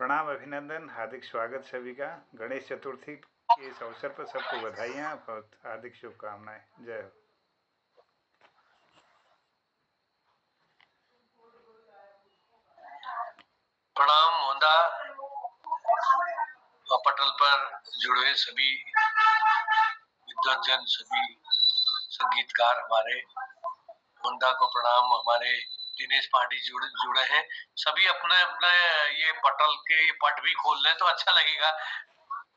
प्रणाम, अभिनंदन, हार्दिक स्वागत सभी का। गणेश चतुर्थी के इस अवसर पर सबको बधाइयाँ और हार्दिक शुभकामनाएं। जय हो। प्रणाम मोहनदा और पटल पर जुड़े सभी विद्वजन, सभी संगीतकार हमारे। मोहनदा को प्रणाम। हमारे दिनेश पांडे जुड़े हैं। सभी अपने अपने ये पटल के पट भी खोल लें तो अच्छा लगेगा।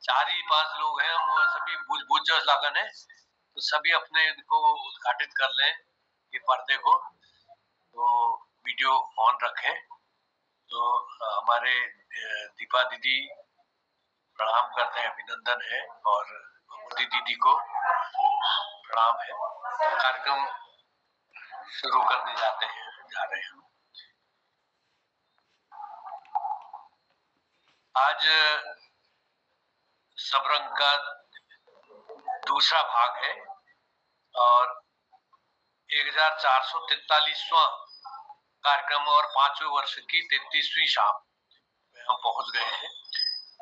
4 ही 5 लोग हैं, वो सभी बुझ लगन है, तो सभी अपने इनको उद्घाटित कर लें ये पर्दे को, तो वीडियो ऑन रखें। तो हमारे दीपा दीदी प्रणाम करते हैं, अभिनंदन है, और मोदी दीदी को प्रणाम है। तो कार्यक्रम शुरू करने जा रहे हैं। आज सबरंग का दूसरा भाग है और 1443वां कार्यक्रम और 5वें वर्ष की 33वीं शाम में हम पहुंच गए हैं।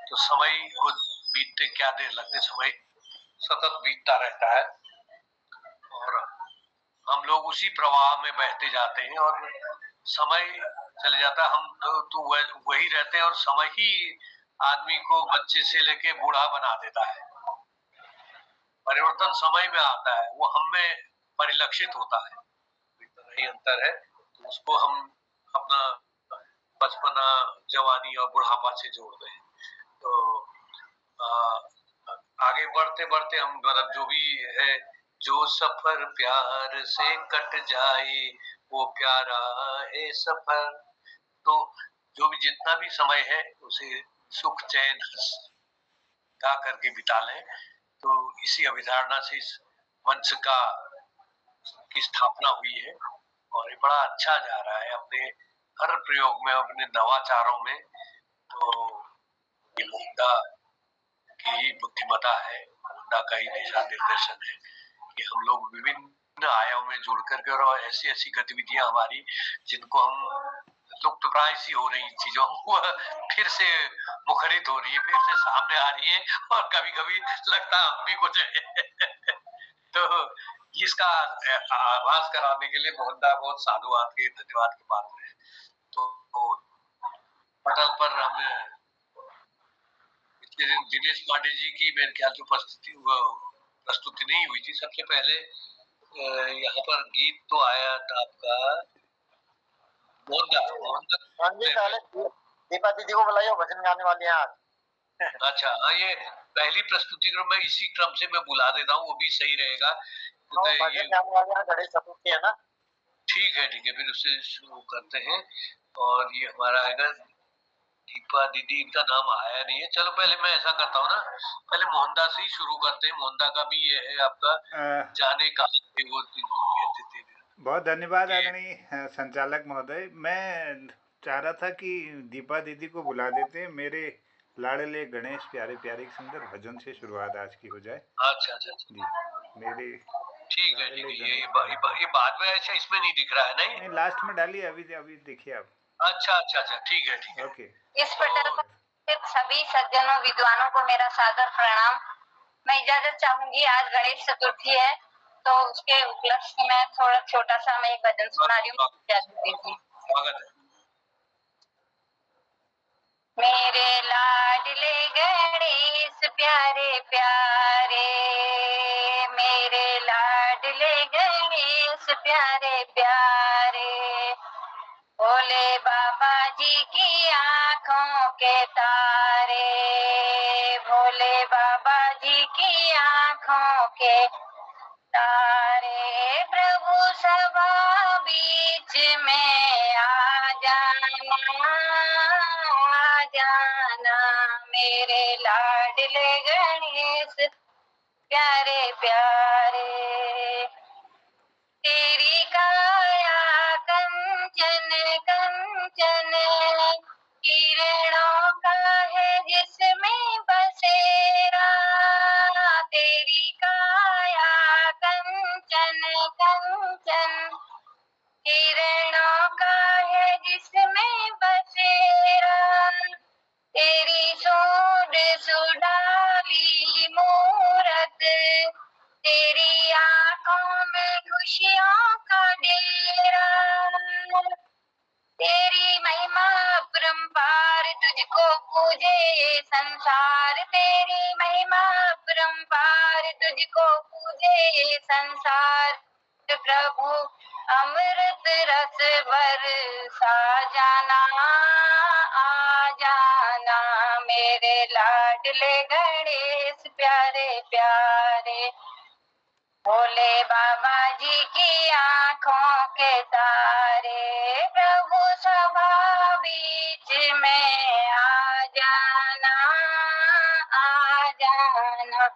तो समय को बीतते क्या देर लगते, समय सतत बीतता रहता है और हम लोग उसी प्रवाह में बहते जाते हैं और समय चले जाता है। हम तो वही रहते हैं और समय ही आदमी को बच्चे से लेके बूढ़ा बना देता है। परिवर्तन समय में आता है, वो हम में परिलक्षित होता है। इतना ही अंतर है, तो उसको हम अपना बचपना, जवानी और बुढ़ापा से जोड़ दें। तो आगे बढ़ते बढ़ते हम मतलब जो भी है, जो सफर प्यार से कट जाए वो प्यारा है सफर। तो जो भी जितना भी समय है उसे सुख चैन गा करके बिता लें। तो इसी अभिधारणा से इस मंच की स्थापना हुई है और ये बड़ा अच्छा जा रहा है अपने हर प्रयोग में, अपने नवाचारों में। तो ये मुद्दा की बुद्धिमता है, मुद्दा का ही दिशा निर्देशन है कि हम लोग विभिन्न आयामों में जुड़ करके और ऐसी ऐसी गतिविधियां हमारी जिनको हम लुप्त प्राय सी हो रही चीजों को फिर से मुखरित हो रही है, फिर से सामने आ रही है और कभी कभी लगता है हम भी कुछ तो इसका आभास कराने के लिए मोहनदा बहुत साधुवाद के, धन्यवाद के पात्र है। तो पटल पर हम दिनेश पांडे जी की मेरे ख्याल से प्रस्तुति नहीं हुई थी। सबसे पहले यहाँ पर गीत तो आया था आपका मोहनदा। दीपा दीदी को बुलाइए, भजन गाने वाली हैं आज। अच्छा हाँ, ये पहली प्रस्तुति मैं इसी क्रम से मैं बुला देता हूँ, वो भी सही रहेगा। तो भजन गाने वाले हैं, गणेश चतुर्थी है ना। ठीक है फिर उससे शुरू करते हैं। और ये हमारा आएगा दीपा दीदी, इनका नाम आया नहीं है। चलो पहले मैं ऐसा करता हूँ ना, पहले मोहनदा से ही शुरू करते हैं। मोहनदा का भी ये है आपका जाने का वो बहुत धन्यवाद आदरणीय संचालक महोदय। मैं चाह रहा था कि दीपा दीदी को बुला देते, मेरे लाडले गणेश प्यारे प्यारे सुंदर भजन से शुरुआत आज की हो जाए। अच्छा जी मेरे ठीक है ये बाद में अच्छा इसमें नहीं दिख रहा है। नहीं लास्ट में डालिए, अभी देखिए आप। अच्छा ठीक है ओके। इस पटल पर सभी सज्जनों विद्वानों को मेरा सादर प्रणाम। मैं इजाजत चाहूंगी, आज गणेश चतुर्थी है तो उसके उपलक्ष्य में थोड़ा छोटा सा मैं एक भजन सुना रही हूँ। स्वागत है। मेरे लाडले गणेश प्यारे प्यारे, मेरे लाडले गणेश प्यारे प्यारे, भोले बाबा जी की आँखों के तारे, भोले बाबा जी की आँखों के तारे, प्रभु सभा बीच में आ जाना मेरे लाडले गणेश प्यारे प्यारे। तेरी काया कंचन कंचन, किरणों का है जिसमें बसेरा, तेरी काया कंचन कंचन, किरणों का है जिसमें बसेरा, परम्पार, तुझको पूजे ये संसार, तेरी महिमा परम्पार, तुझको पूजे ये संसार। प्रभु अमृत रस बरसा जाना, आ जाना मेरे लाडले गणेश प्यारे प्यारे। भोले बाबा जी की आंखों के तारे, प्रभु सभा बीच में आ जाना, आ जाना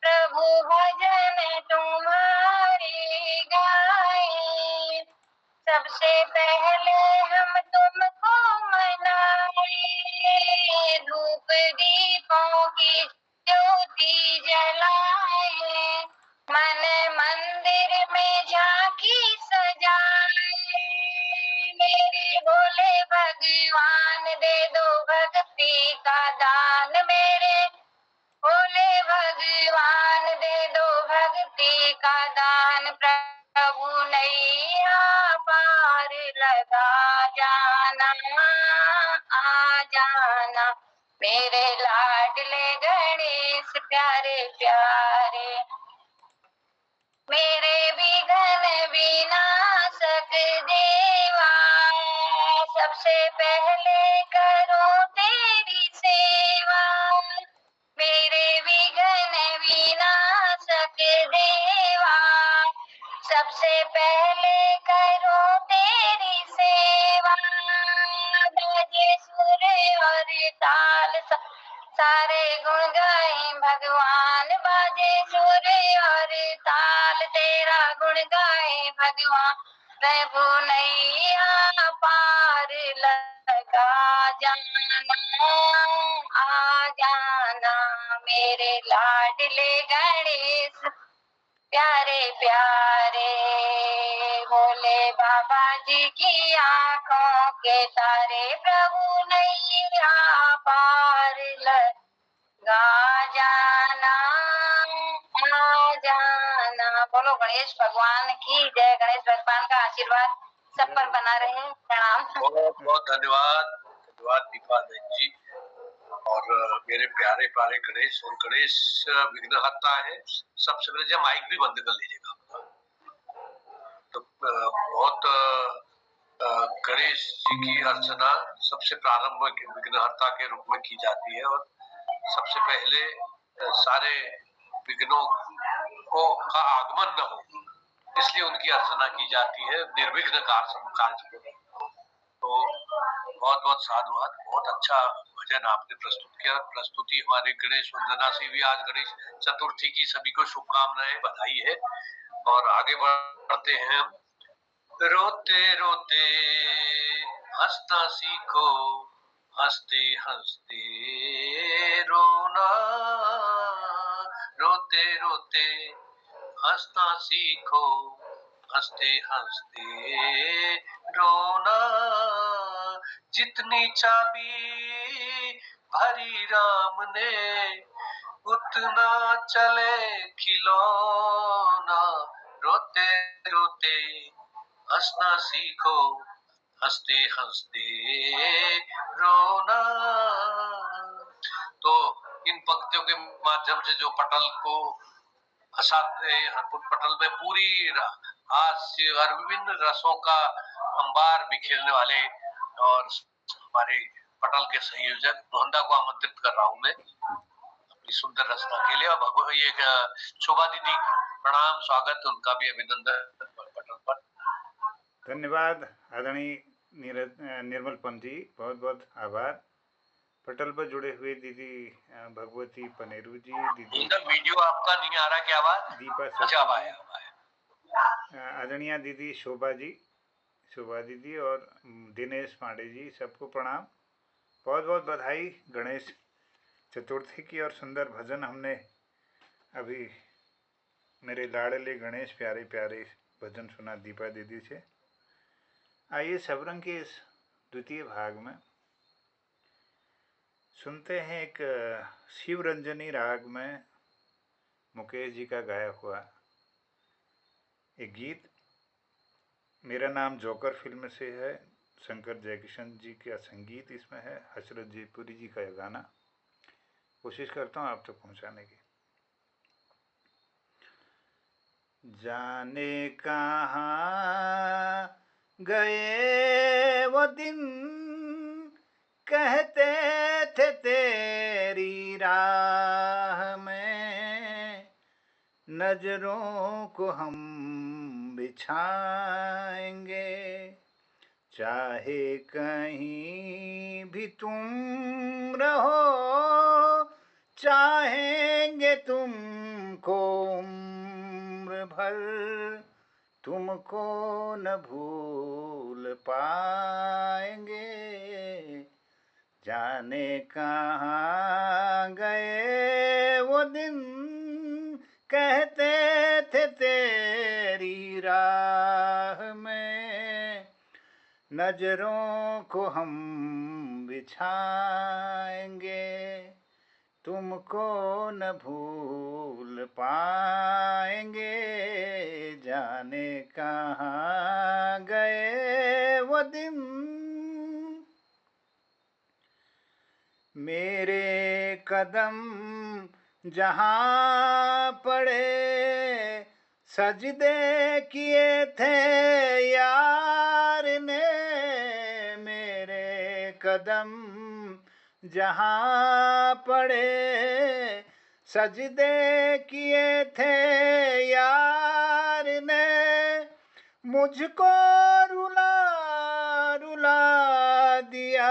प्रभु भजन तुम्हारी गाए, सबसे पहले हम तुमको मनाए, धूप दीपों की ज्योति जलाए, मन मंदिर में झांकी सजाए, मेरे भोले भगवान दे दो भक्ति का दान, मेरे भोले भगवान दे दो भक्ति का दान। प्रभु नैया पार लगा जाना, आ जाना मेरे लाडले गणेश प्यारे प्यारे। मेरे विघ्न विनाशक देवा, सबसे पहले करो तेरी सेवा, मेरे विघ्न विनाशक देवा, सबसे पहले करो तेरी सेवा। बजे सुर और ताल सारे गुण गाए भगवान, बाजे सुर और ताल तेरा गुण गाए भगवान। प्रभु नैया पार लगा जाना, आ जाना मेरे लाडले गणेश प्यारे प्यारे। भोले बाबा जी की आंखों के तारे, प्रभु नैया पार लगा जाना, आ जाना। बोलो गणेश भगवान की जय। गणेश भगवान का आशीर्वाद सब पर बना रहे। प्रणाम। बहुत बहुत धन्यवाद, धन्यवाद दीपा बहन जी। और मेरे प्यारे प्यारे गणेश, और गणेश विघ्नहर्ता है। सबसे पहले जब माइक भी बंद कर लीजिएगा। तो बहुत गणेश जी की अर्चना सबसे प्रारंभ में विघ्नहर्ता के रूप में की जाती है, और सबसे पहले सारे विघ्नों को का आगमन न हो, इसलिए उनकी अर्चना की जाती है, निर्विघ्न कार्य। तो बहुत बहुत साधुवाद, बहुत अच्छा भजन आपने प्रस्तुत किया। प्रस्तुति हमारे गणेश वंदना से भी आज गणेश चतुर्थी की सभी को शुभकामनाएं, बधाई है। और आगे बढ़ते हैं। रोते रोते हंसना सीखो, हंसते हंसते रोना, रोते रोते हंसना सीखो, हंसते हंसते रोना, जितनी चाबी भरी राम ने, उतना चले खिलौना। रोते रोते हंसना सीखो, हंसते हंसते रोना। तो इन पंक्तियों के माध्यम से जो पटल को हंसाते, पटल में पूरी हास्य और विभिन्न रसों का अंबार बिखेरने वाले और हमारे पटल के संयोजक मोहनदा को आमंत्रित कर रहा हूँ मैं अपनी सुंदर रचना के लिए। और ये शोभा दीदी, प्रणाम, स्वागत, उनका भी अभिनंदन पटल पर। धन्यवाद आदरणीय निर्मलपन जी, बहुत बहुत आभार। पटल पर जुड़े हुए दीदी भगवती पनेरू जी, दीदी वीडियो आपका नहीं आ रहा क्या आवाज? दीपा अच्छा, आदरणीय दीदी शोभा जी, शोभा दीदी और दिनेश पांडे जी, सबको प्रणाम, बहुत बहुत बधाई गणेश चतुर्थी की। और सुंदर भजन हमने अभी मेरे लाडले गणेश प्यारे प्यारे भजन सुना दीपा दीदी से। आइए सबरंग के इस द्वितीय भाग में सुनते हैं एक शिवरंजनी राग में मुकेश जी का गाया हुआ एक गीत। मेरा नाम जोकर फिल्म से है, शंकर जयकिशन जी का संगीत इसमें है, हसरत जयपुरी जी का यह गाना। कोशिश करता हूँ आप तक पहुँचाने की। जाने कहाँ गए वो दिन, कहते थे तेरी राह में नजरों को हम बिछाएंगे, चाहे कहीं भी तुम रहो, चाहेंगे तुमको उम्र भर, तुमको न भूल पाएंगे। जाने कहाँ गए वो दिन, कहते थे तेरी राह में नजरों को हम बिछाएंगे, तुमको न भूल पाएंगे। जाने कहाँ गए वो दिन। मेरे कदम जहाँ पड़े, सजदे किए थे यार ने। मेरे कदम जहाँ पड़े, सजदे किए थे यार ने। मुझको रुला रुला दिया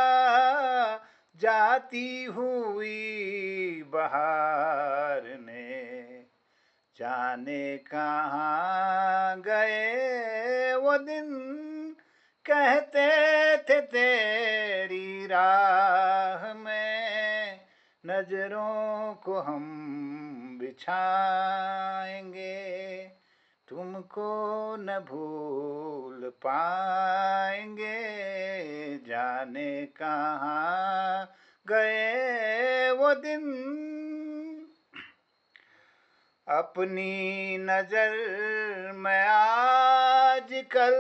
जाती हुई बहार ने। जाने कहाँ गए वो दिन, कहते थे तेरी राह में नजरों को हम बिछाएंगे, तुमको न भूल पाएंगे। जाने कहाँ गए वो दिन। अपनी नजर में आजकल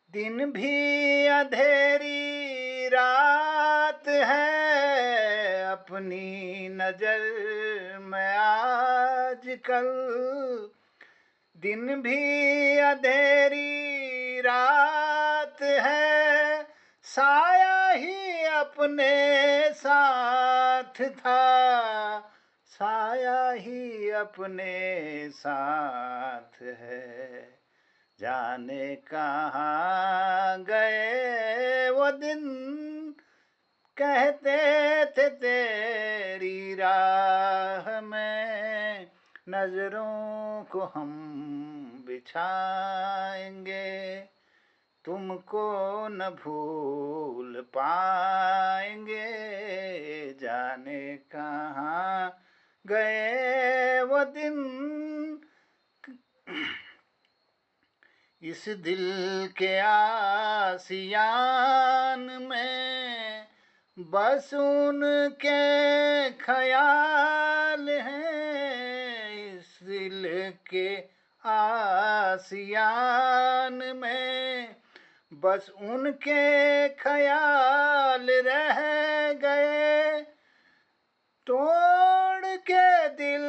दिन भी अंधेरी रात है। अपनी नजर में आजकल दिन भी अंधेरी रात है। साया ही अपने साथ था, साया ही अपने साथ है। जाने कहाँ गए वो दिन, कहते थे तेरी राह में नजरों को हम बिछाएंगे, तुमको न भूल पाएंगे। जाने कहाँ गए वो दिन। इस दिल के आसियान में बस उनके ख्याल हैं। इस दिल के आसियान में बस उनके ख्याल रह गए। तोड़ के दिल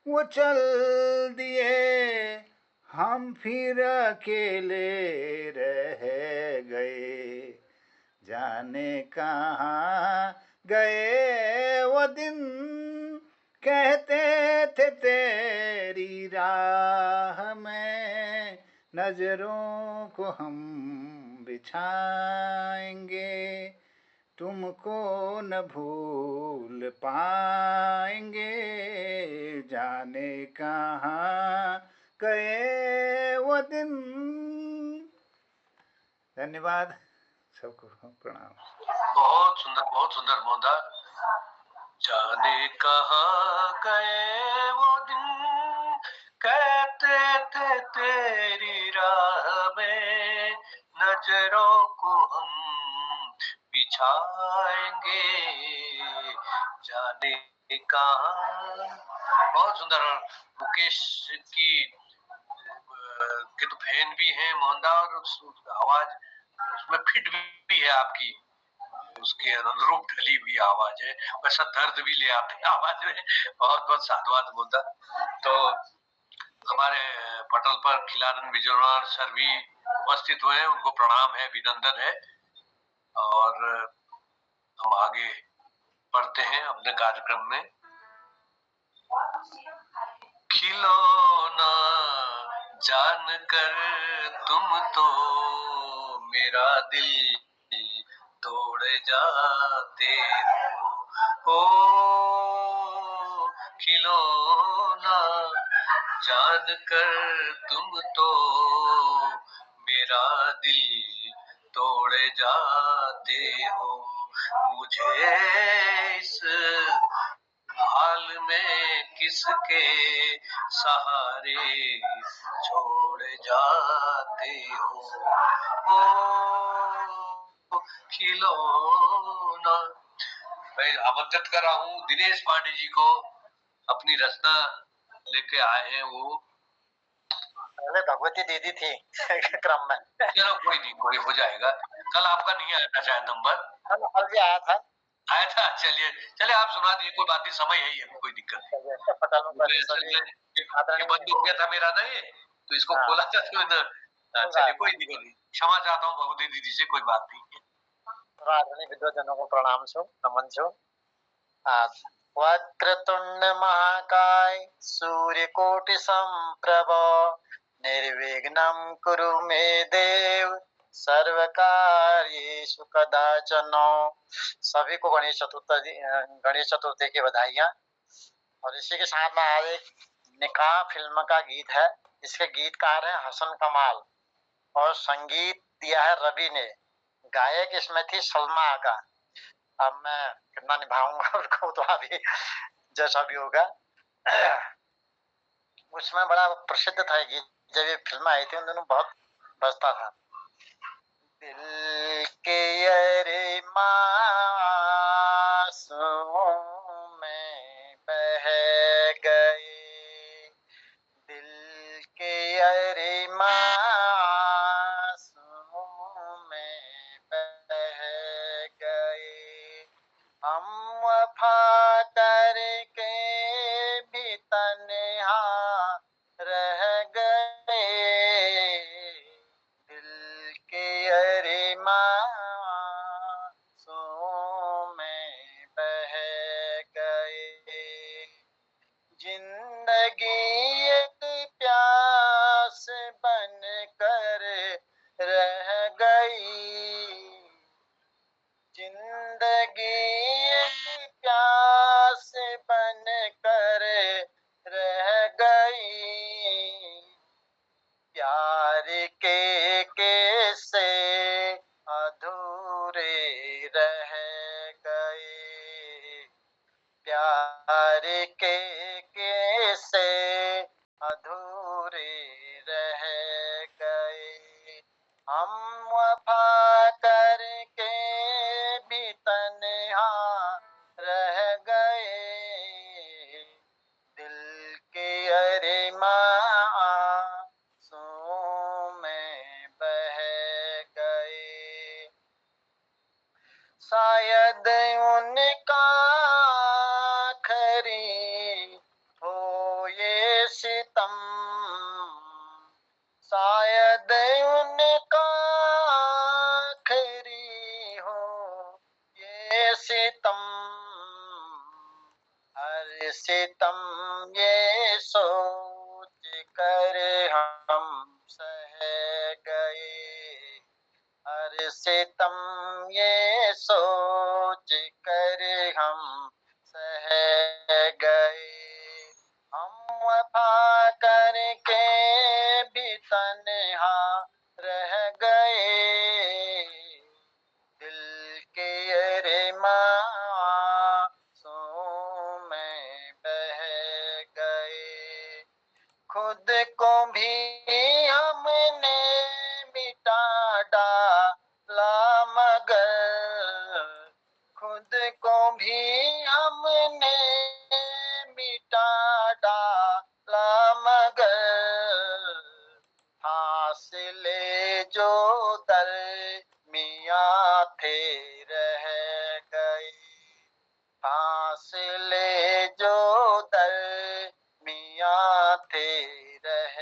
वो चल दिए, हम फिर अकेले रह गए। जाने कहाँ गए वो दिन, कहते थे तेरी राह में नजरों को हम बिछाएंगे, तुमको न भूल पाएंगे। जाने कहाँ गए वो दिन। धन्यवाद, सबको प्रणाम। बहुत सुंदर मोहनदा। जाने कहाँ गए वो दिन, कहते थे तेरी राह में नजरों को हम बिछाएंगे। जाने कहाँ। बहुत सुंदर। मुकेश की के तो फैन भी हैं मोहनदा, आवाज उसमें फिट भी है आपकी, उसके अनुरूप ढली हुई आवाज है, वैसा दर्द भी ले आते हैं आवाज में। बहुत बहुत साधुवाद बोलता। तो हमारे पटल पर खिलारन विजयवार सर भी उपस्थित हुए हैं, उनको प्रणाम है, अभिनंदन है। और हम आगे बढ़ते हैं अपने कार्यक्रम में। खिलौना जान कर तुम तो मेरा दिल तोड़ जाते हो, ओ खिलौना जान कर तुम तो मेरा दिल तोड़ जाते हो। मुझे इस हाल में किसके सहारे छोड़ जाते हो, ओ खिलौना। मैं आमंत्रित कर रहा हूँ दिनेश पांडे जी को, अपनी रचना लेके आए हैं वो। पहले भगवती दीदी थी क्रम में। चलो कोई नहीं, कोई हो जाएगा। कल आपका नहीं आया था शायद नंबर? कल भी आया था। आया था, चलिए चलिए आप सुना दीजिए, कोई बात नहीं, समय है ये, कोई दिक्कत नहीं। पटलों पर सभी ये बंद हो गया था मेरा ना ये, तो इसको हाँ। खोला था तो चलिए कोई दिक्कत नहीं, क्षमा चाहता हूँ भगवती दीदी से, कोई बात नहीं। आदरणीय विद्वजनों को प्रणाम छो, नमन छो। वक्रतुंड महाकाय सूर्यकोटि समप्रभ निर्विघ्नं कुरु मे देव सर्वकार्येषु कदाचन। सभी को गणेश चतुर्थी की बधाइयां। और इसी के साथ में आज एक निकाह फिल्म का गीत है। इसके गीतकार हैं हसन कमाल और संगीत दिया है रवि ने। गायक इसमें थी सलमा आगा। अब मैं कितना निभाऊंगा उसको तो अभी जैसा भी होगा। उसमें बड़ा प्रसिद्ध था गीत, जब ये फिल्म आई थी उन दिनों बहुत बजता था। दिल के अरे मासूम में बह गए, दिल के अरे मासूम में बह गए। हम वफा करके भी तन्हा रह गए, दिल के अरे मासूम में बह गए। जिंदगी एक प्यास बन कर रह गई, जिंदगी एक प्यास बन कर रह गई। प्यार के किस्से अधूरे रह गए, प्यार के किस्से अधूरे रह गए। हम वफा करके भी तन्हा रह गए, दिल के अरे मासूम में बह गए। शायद उनका आखिरी हो ये सितम, शायद उनका आखिरी हो ये सितम। हर सितम ये सोच कर हम सह गए, हर सितम ये सोच कर हम सह गए। हम वफा करके भी तन्हा रह गए, दिल के अरे मासूम में बह गए। खुद को भी हमने मिटा डाला मगर, खुद को भी हमने मिटा डाला मगर, फासले जो थे रह गए, फासले जो दरमियां थे रह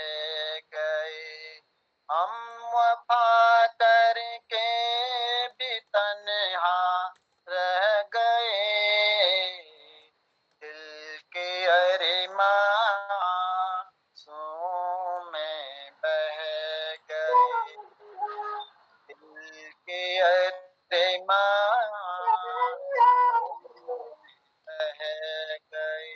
गए, हम वफा करके भी तन्हा रह गए, दिल के अरमां में बह गए, दिल के अरमां बह गए।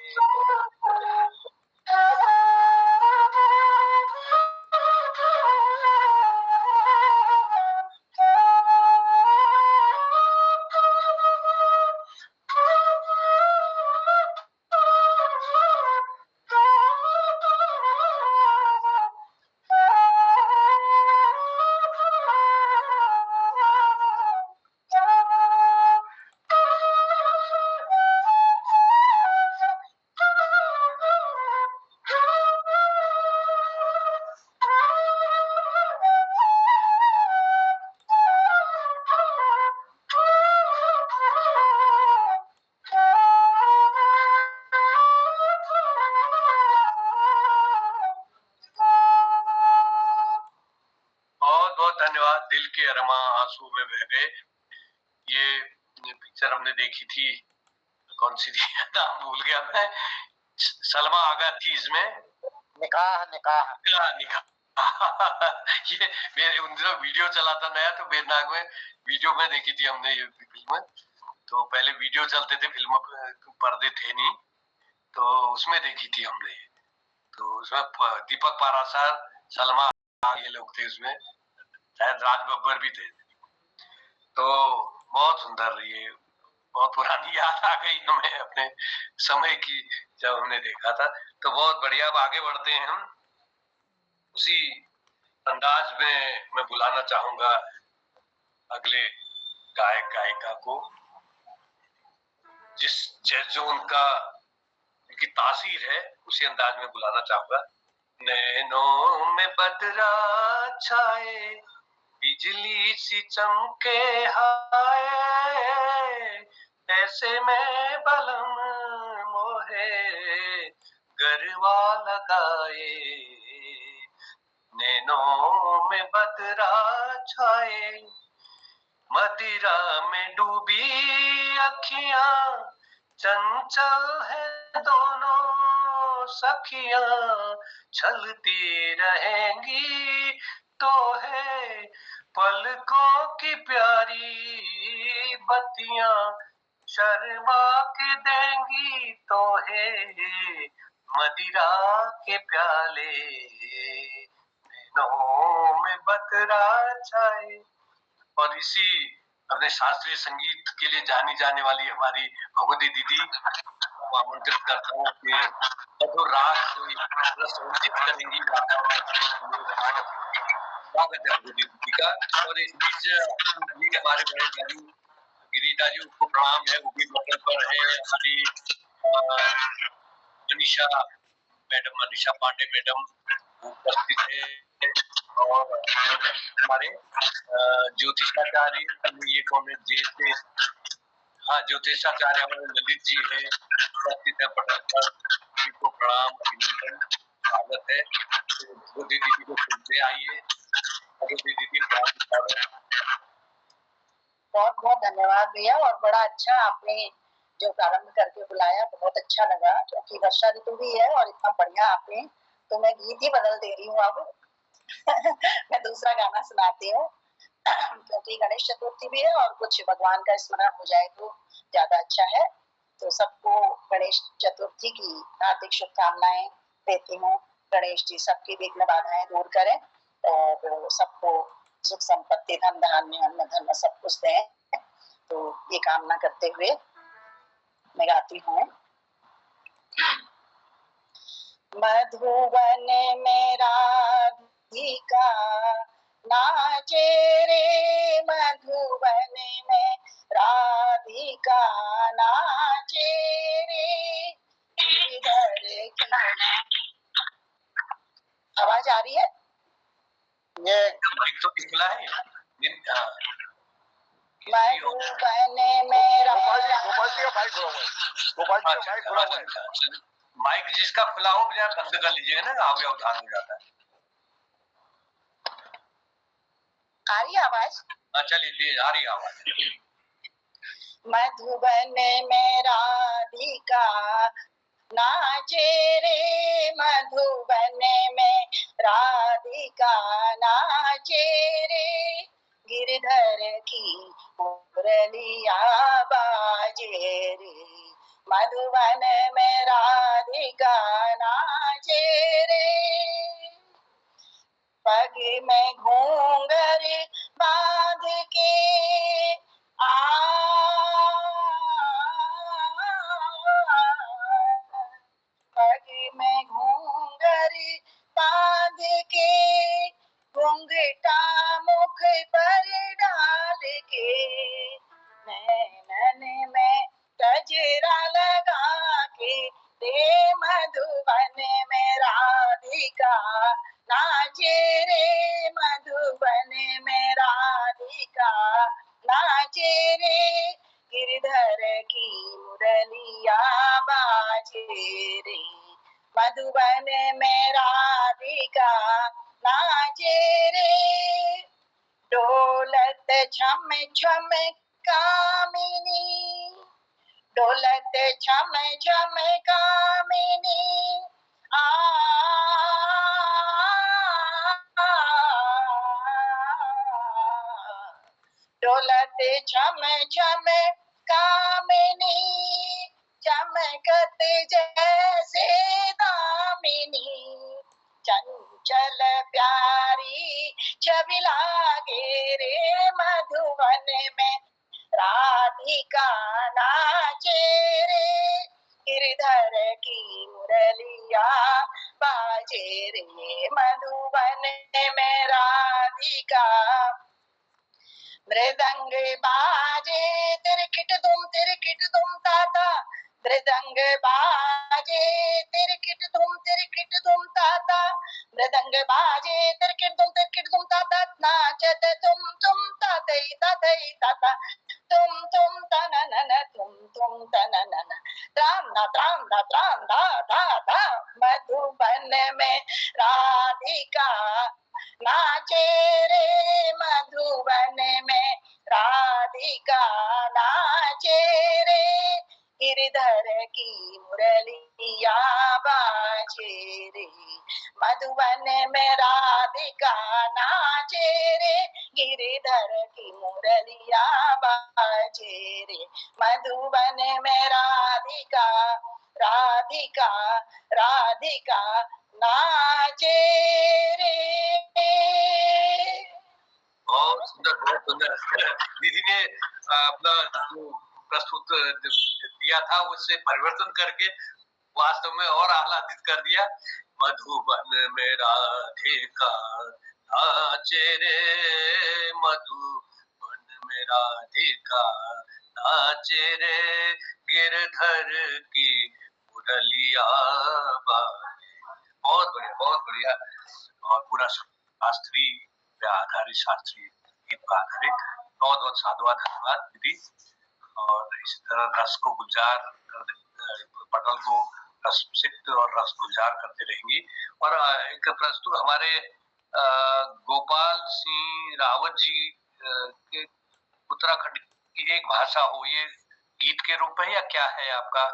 बहुत बहुत धन्यवाद। दिल के अरमा आंसू में बह गए, ये पिक्चर हमने देखी थी, कौन सी थी नाम भूल गया मैं, सलमा आगा थी इसमें, निकाह निकाह निकाह ये मेरे उन दिनों वीडियो चला था नया, तो बेरनाग में वीडियो में देखी थी हमने ये फिल्म। तो पहले वीडियो चलते थे, फिल्म पर्दे थे नहीं, तो उसमें देखी थी हमने। तो उसमें दीपक पाराशर, सलमा, ये लोग थे उसमें, शायद राज बब्बर भी थे। तो बहुत सुंदर, ये बहुत पुरानी याद आ गई हमें अपने समय की, जब हमने देखा था। तो बहुत बढ़िया, अब आगे बढ़ते हैं हम। उसी अंदाज में मैं बुलाना चाहूंगा अगले गायक गायिका को, जो उनकी तासीर है, उसी अंदाज में बुलाना चाहूंगा। नैनों में बदरा छाए, बिजली सी चमके हाय, ऐसे में बलम मोहे गरवा लगाए, नैनों में बदरा छाए, मदिरा में डूबी अखियां, चंचल है दोनों सखियां, छलती रहेंगी तो है पलकों की प्यारी बत्तियां, शर्मा के देंगी तो है मदिरा के प्याले, नैनों में बदरा छाए। और इसी अपने शास्त्रीय संगीत के लिए जानी जाने वाली हमारी भगवती दीदी को आमंत्रित करता हूँ कि मधुर राग से रसरंजित करेंगी वातावरण। स्वागत है भगवती दीदी का। और इस बीच भी हमारे बड़े दादी गिरिजा जी को प्रणाम है, वो भी मौके पर है। हमारी मनीषा पांडे मैडम उपस्थित है, और हमारे ज्योतिषाचार्य, ये कौन है, जैसे हाँ ज्योतिषाचार्य हमारे ललित जी है, उपस्थित है पटल पर, को प्रणाम अभिनंदन स्वागत है। तो दीदी को सुनते आइए, दीदी बहुत बहुत धन्यवाद भैया, और बड़ा अच्छा आपने जो प्रारंभ करके बुलाया, बहुत अच्छा लगा, क्योंकि वर्षा ऋतु भी है और इतना बढ़िया आपने, तो मैं गीत ही बदल दे रही हूँ अब मैं दूसरा गाना सुनाती हूँ क्योंकि गणेश चतुर्थी भी है और कुछ भगवान का स्मरण हो जाए तो ज्यादा अच्छा है। तो सबको गणेश चतुर्थी की हार्दिक शुभकामनाएं देती हूँ। गणेश जी सबकी विघ्न बाधाएं दूर करें और सबको सुख संपत्ति, धन धान्य, अन्न धर्म सब कुछ दें। तो ये कामना करते हुए मैं गाती हूँ। मधुवन में राधिका नाचे रे, मधुवन में राधिका नाचे रे, इधर की आवाज आ रही है? ये तो खुला है मधुबन मेरा गोपाल जी का माइक खुला हुआ है। गोपाल जी का माइक खुला हुआ है। माइक जिसका खुला हो बजाय बंद कर लीजिएगा ना, अवधान हो जाता है। आ रही आवाज? हाँ चलिए, आ रही आवाज। मधुबन में राधिका नाचे रे, मधुबन में राधिका नाचे रे, गिरधर की मुरलिया बाजे रे, मधुबन में राधिका नाचे रे, पग में घूंघर बांध के पग में घूंघर बांध के, घूंघटा मुख पर डाल के, नैनन में गजरा लगा के, रे मधुबन में राधिका नाचे रे, मधुबन में राधिका नाचे रे, गिरधर की मुरलिया बाजे रे, मधुबन में राधिका नाचे रे, डोलत छम छम कामिनी, डोलत छम छम कामिनी, डोलत छम छम कामिनी, चमकत जैसे दामिनी, चंचल प्यारी छवि लागे रे, मधुबन में राधिका नाचे रे, गिरधर की मुरलिया बाजे रे, मधुबन में राधिका, मृदंग बाजे तिरकिट दुम ताता, मृदंग बाजे तिरकिट दुम ताता, मृदंग बाजे तिरकिट दुम ताता, नाचत तुम तातई तातई ताता, तुम तननन तुम तननन, त्राम दा धा, मधुबन में राधिका नाचे रे, मधुबन में राधिका नाचे रे, गिरधर की मुरलिया बाजे रे, मधुबन में राधिका नाचे रे, गिरधर की मुरलिया बाजे रे, मधुबन में राधिका राधिका राधिका नाचे रे। बहुत सुंदर दीदी ने अपना जो प्रस्तुत दिया था उससे परिवर्तन करके वास्तव में और आह्लादित कर दिया। मधुबन में राधिका नाचे रे, मधुबन में राधिका नाचे रे, गिरधर की मुरलिया बाजे। बहुत बढ़िया, बहुत बढ़िया। और पूरा शास्त्रीय पे आधारित, शास्त्रीय गीत पर आधारित। बहुत बहुत साधुवाद, धन्यवाद दीदी। और इसी तरह रस को गुलजार पटल को रसिक्त और रस गुलजार करते रहेंगी। और एक प्रस्तुत हमारे गोपाल सिंह रावत जी के उत्तराखंड की एक भाषा हो, ये गीत के रूप में या क्या है आपका?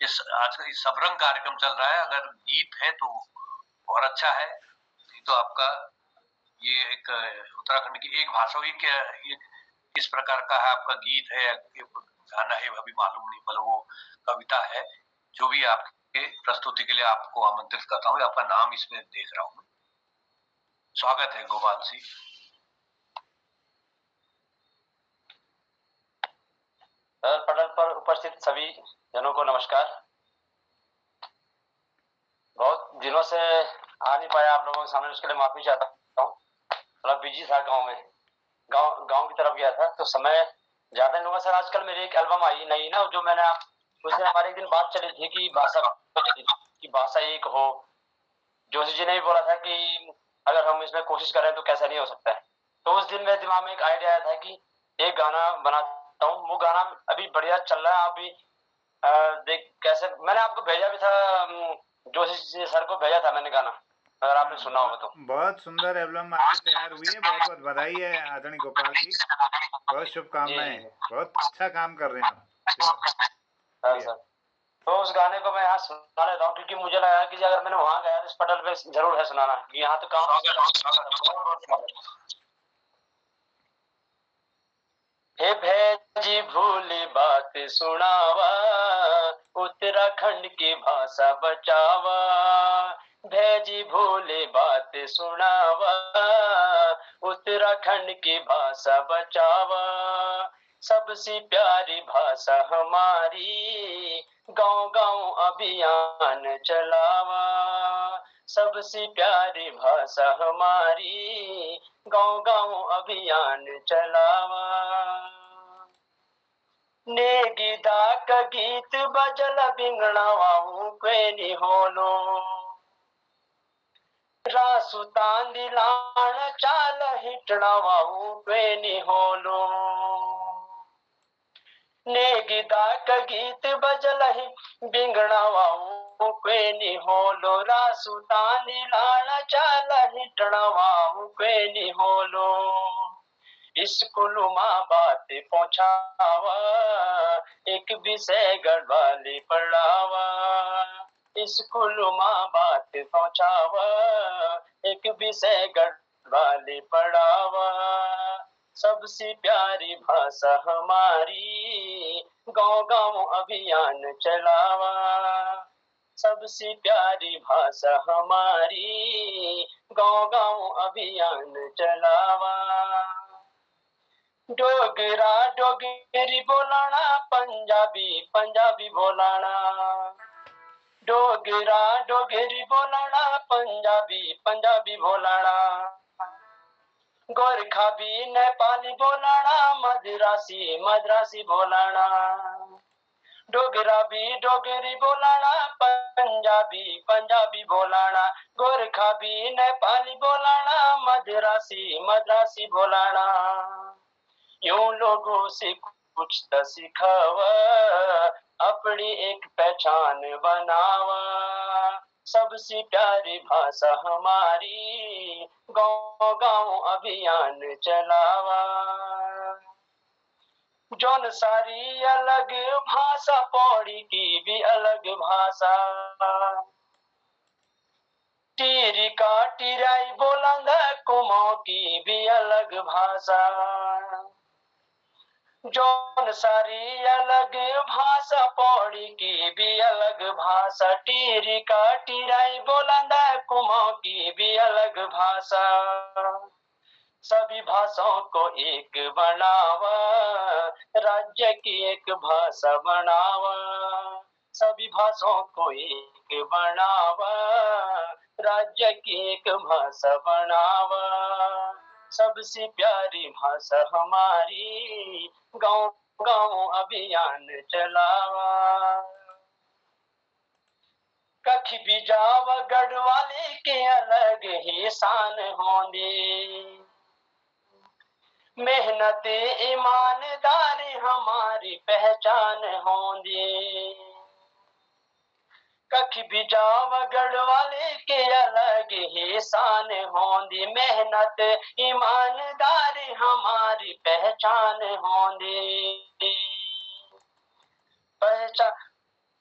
इस आज का इस सबरंग कार्यक्रम चल रहा है, अगर गीत है तो और अच्छा है, नहीं तो आपका ये एक उत्तराखंड की एक भाषा हुई। क्या ये किस प्रकार का है आपका गीत है, गाना है, अभी मालूम नहीं, मतलब वो कविता है। जो भी आपके प्रस्तुति के लिए आपको आमंत्रित करता हूँ, आपका नाम इसमें देख रहा हूँ। स्वागत है गोपाल सिंह। पटल पर उपस्थित सभी जनों को नमस्कार। बहुत दिनों से आ नहीं पाया आप लोगों के सामने, उसके लिए माफी चाहता हूँ। थोड़ा बिजी था, गांव की तरफ गया था तो समय ज्यादा नहीं होगा सर। आजकल मेरी एक एल्बम आई नई ना, जो मैंने उससे हमारी एक दिन बात चली थी कि भाषा एक हो। जोशी जी ने भी बोला था कि अगर हम इसमें कोशिश करें तो कैसा नहीं हो सकता है। तो उस दिन मेरे दिमाग में एक आइडिया आया था कि एक गाना बनाता हूँ, वो गाना अभी बढ़िया चल रहा है। अभी देख कैसे, मैंने आपको भेजा भी था, जोशी सर को भेजा था मैंने गाना, अगर आपने सुना होगा तो। बहुत सुंदर एल्बम आपकी तैयार हुई है, बहुत बहुत बधाई है आदरणीय गोपाल जी, बहुत जी शुभकामनाएं, जी बहुत अच्छा काम कर रहे हैं आप। सर बढ़िया। सर। तो उस गाने को मैं यहाँ सुना लेता हूँ, क्योंकि मुझे लगा कि अगर मैंने वहां गाया तो इस पटल पे जरूर है सुनाना, कि यहाँ तो काम बहुत बहुत। हे भैजी भूली बात सुनावा, उत्तराखंड की भाषा बचावा। भैजी भूली बात सुनावा, उत्तराखंड की भाषा बचावा। सबसे प्यारी भाषा हमारी, गांव गांव अभियान चलावा। सबसे प्यारी भाषा हमारी, गांव गांव अभियान चलावा। नेगिदा का गीत बजल बिंगड़ावाऊ क्वेनी होलो, रासु तांदिलाण चाल हिटड़ावाऊ क्वेनी होलो। नेगिदा का गीत बजल बिंगड़ावाऊ क्वेनी होलो, रासु तांदिलाण चाल हिटड़ावाऊ क्वेनी होलो। स्कूल माँ बात पहुँचावा, एक विषय गढ़वाली पढ़ावा। स्कूल माँ बात पहुँचावा, एक विषय गढ़वाली पढ़ावा। सबसे प्यारी भाषा हमारी, गांव गांव अभियान चलावा। सबसे प्यारी भाषा हमारी, गांव गांव अभियान चलावा। डोगरा डोगरी बोलाना, पंजाबी पंजाबी बोलाना। डोगरा डोगरी बोलाना, पंजाबी पंजाबी बोलाना। गोरखा भी नेपाली बोलाना, मद्रासी मद्रासी बोलाना। डोगरा भी डोगरी बोलाना, पंजाबी पंजाबी बोलाना। गोरखा भी नेपाली बोलाना, मद्रासी मद्रासी बोलाना। यूं लोगों से कुछ तो सिखावा, अपनी एक पहचान बनावा। सबसे प्यारी भाषा हमारी, गांव गांव अभियान चलावा। जौन सारी अलग भाषा, पौड़ी की भी अलग भाषा। टीरी का टिराई बोलंद, कुमाऊं की भी अलग भाषा। जौन सारी अलग भाषा, पौड़ी की भी अलग भाषा। टीरी का टिराई बोलंदा, कुमाऊं की भी अलग भाषा। सभी भाषाओं को एक बनावा, राज्य की एक भाषा बनावा। सभी भाषाओं को एक बनावा, राज्य की एक भाषा बनावा। सबसे प्यारी भाषा हमारी, गांव गांव अभियान चलावा। कख भी जाव गढ़वाले के अलग ही शान होंदी। मेहनत ईमानदारी हमारी पहचान होंदी। कख भी जाव गढ़वाले के अलग ही शान होंदी। मेहनत ईमानदारी हमारी पहचान होंदी।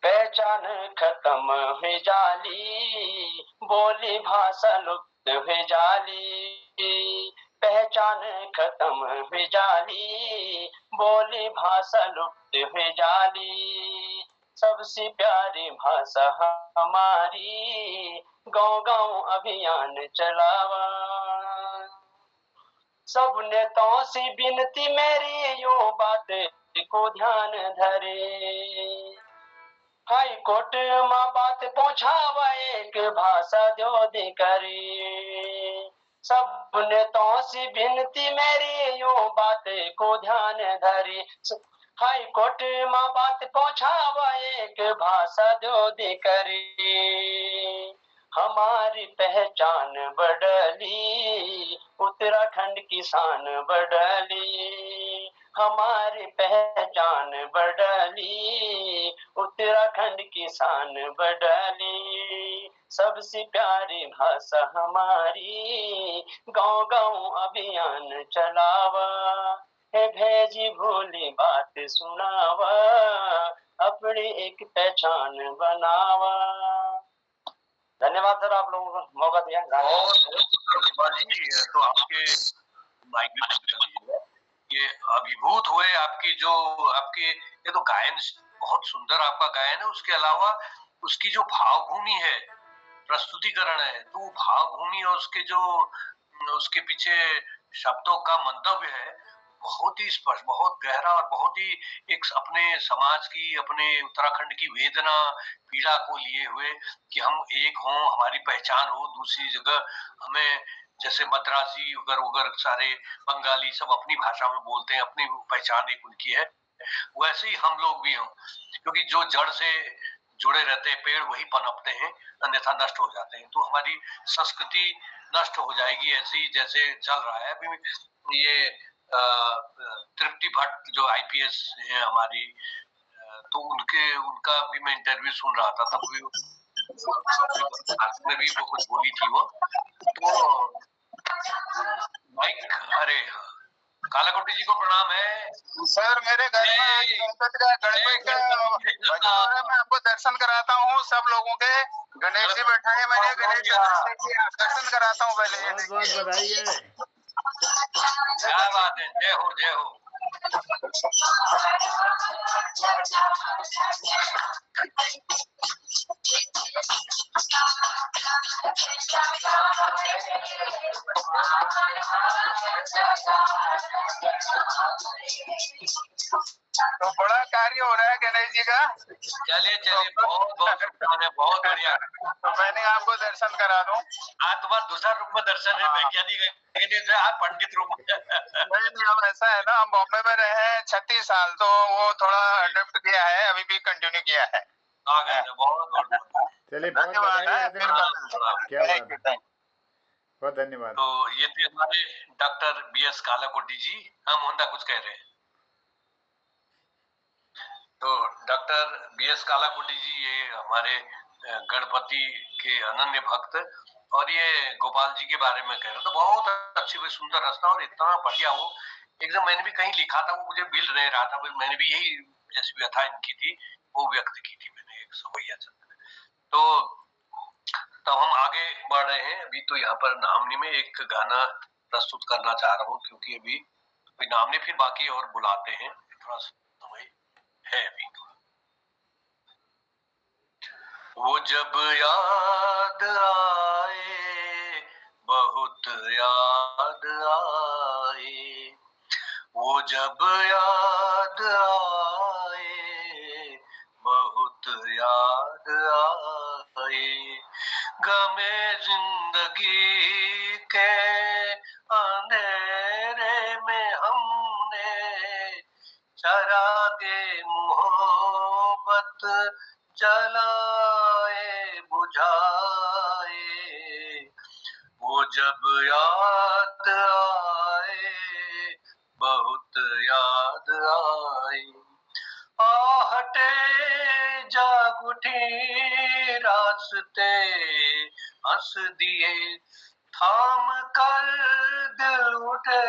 पहचान खत्म हुई जाली, बोली भाषा लुप्त हुई जाली। पहचान खत्म हुई जाली, बोली भाषा लुप्त हुई जाली। सबसे प्यारी भाषा हमारी, गांव गांव अभियान चलावा। सब नेताओं से विनती मेरी, यूं बात को ध्यान धरे। हाई कोर्ट माँ बात पहुँचावा, एक भाषा दो दे करे। सब नेताओं से विनती मेरी, यूं बात को ध्यान धरे। हाई कोर्ट माँ बात पहुँचावा, एक भाषा दो दे करे। हमारी पहचान बढ़ली, उत्तराखंड की शान बढ़ली। हमारी पहचान बदली, उत्तराखंड की शान बदली। सबसे प्यारी भाषा हमारी, गांव गांव अभियान चलावा, है भेजी भोली बात सुनावा, अपनी एक पहचान बनावा। धन्यवाद सर, आप लोगों को मौका दिया। बहुत गोपाल जी, तो आपके माइक भी बंद कर दीजिएगा। ये अभिभूत हुए आपकी जो आपके, ये तो गायन बहुत सुंदर आपका गायन है, उसके अलावा उसकी जो भावभूमि है, प्रस्तुतिकरण है, तो वो भावभूमि और उसके जो उसके पीछे शब्दों का मंतव्य है, बहुत ही स्पष्ट, बहुत गहरा और बहुत ही एक अपने समाज की, अपने उत्तराखंड की वेदना पीड़ा को लिए हुए कि हम एक हों, हमारी पहचान हो। दूसरी जगह हमें जैसे मद्रासी उगर उगर सारे बंगाली सब अपनी भाषा में बोलते हैं, अपनी पहचान एक उनकी है, वैसे ही हम लोग भी हों, क्योंकि जो जड़ से जुड़े रहते हैं पेड़ वही पनपते हैं, अन्यथा नष्ट हो जाते हैं। तो हमारी संस्कृति नष्ट हो जाएगी ऐसे ही जैसे चल रहा है अभी। ये तृप्ति भट्ट जो आईपीएस है हमारी, तो उनका भी मैं इंटरव्यू सुन रहा था, तब भी में भी वो कुछ बोली थी वो। तो माइक, अरे कालाकोटी जी को प्रणाम है सर। मेरे घर में गणपति का भजन हो रहा है, मैं आपको दर्शन कराता हूँ। सब लोगों के गणेश जी बैठा है, मैंने गणेश जी दर्शन कराता हूँ पहले। बहुत बहुत बधाई है। क्या बात है, जय हो जय हो। तो बड़ा कार्य हो रहा है गणेश जी का। चलिए चलिए, बहुत बहुत शुभकामनाएं, बहुत बढ़िया। तो मैंने आपको दर्शन करा दूं। आज तुम्हारा दूसरा रूप में दर्शन है, वैज्ञानिक पंडित रूप में। नहीं, अब ऐसा है ना, हम बॉम्बे में रहे हैं 36 साल, तो वो थोड़ा अडॉप्ट किया है, अभी भी कंटिन्यू किया है। बहुत बहुत चलिए, धन्यवाद। क्या बात है, बहुत धन्यवाद। तो ये थे हमारे डॉक्टर बीएस कालाकोटी जी। हम होंडा कुछ कह रहे हैं। तो डॉक्टर बीएस कालाकोटी जी ये हमारे गणपति के अनन्य भक्त, और ये गोपाल जी के बारे में कह रहे तो बहुत अच्छी हुई, सुंदर रास्ता और इतना बढ़िया हो एकदम। मैंने भी कहीं लिखा था, वो मुझे मिल नहीं रहा था, मैंने भी यही जैसी व्यथा इनकी थी वो व्यक्त की थी मैंने एक सवैया चंद। तो तब हम आगे बढ़ रहे हैं। अभी तो यहाँ पर नामनी में एक गाना प्रस्तुत करना चाह रहा हूँ, क्योंकि अभी नामनी फिर बाकी और बुलाते हैं, थोड़ा समय है अभी। वो जब याद आए, बहुत याद आए, वो जब याद आए, बहुत याद आए, गमे जिंदगी के अंधेरे में हमने चरागे मोहब्बत जलाए बुझाए, वो जब याद आए, बहुत याद आए, आहटे जाग उठी रास्ते हंस दिए, थाम कर दिल उठे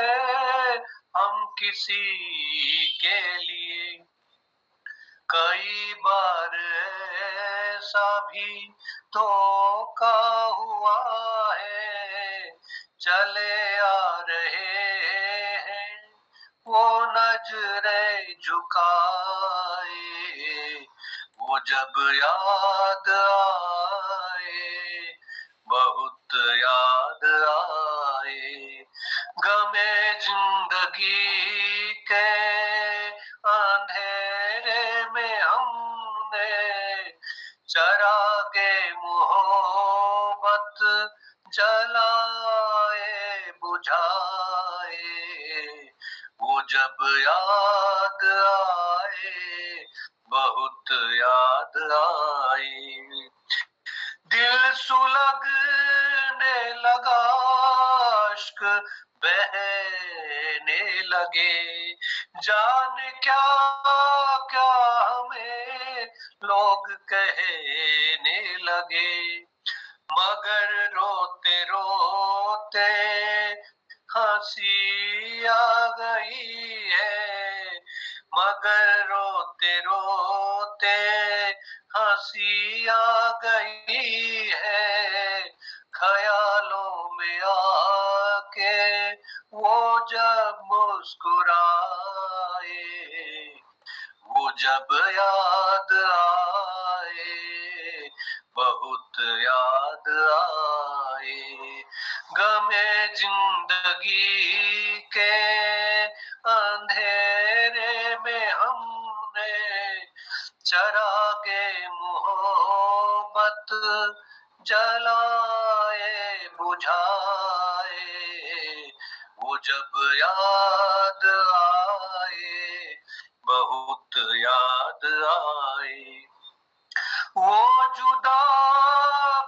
हम किसी के लिए, कई बार ऐसा भी धोखा हुआ है, चले आ रहे हैं वो नजरें झुकाए, वो जब याद आए, बहुत याद आए, गमे जिंदगी के अंधेरे में हमने चरागे मोहब्बत जलाए बुझाए, वो जब याद आए, बहुत याद आए, दिल सुलगने लगा, अश्क बहने लगे, जाने क्या क्या हमें लोग कहने लगे, मगर रोते रोते हंसी आ गई है, मगर रोते रोते हंसी आ गई है, ख्यालों में आके वो जब मुस्कुराए, वो जब याद आए, बहुत याद आए, गमे जिंदगी के अंधेरे में हमने चरागे मोहब्बत जलाए बुझाए, वो जब याद आए, बहुत याद आए, वो जुदा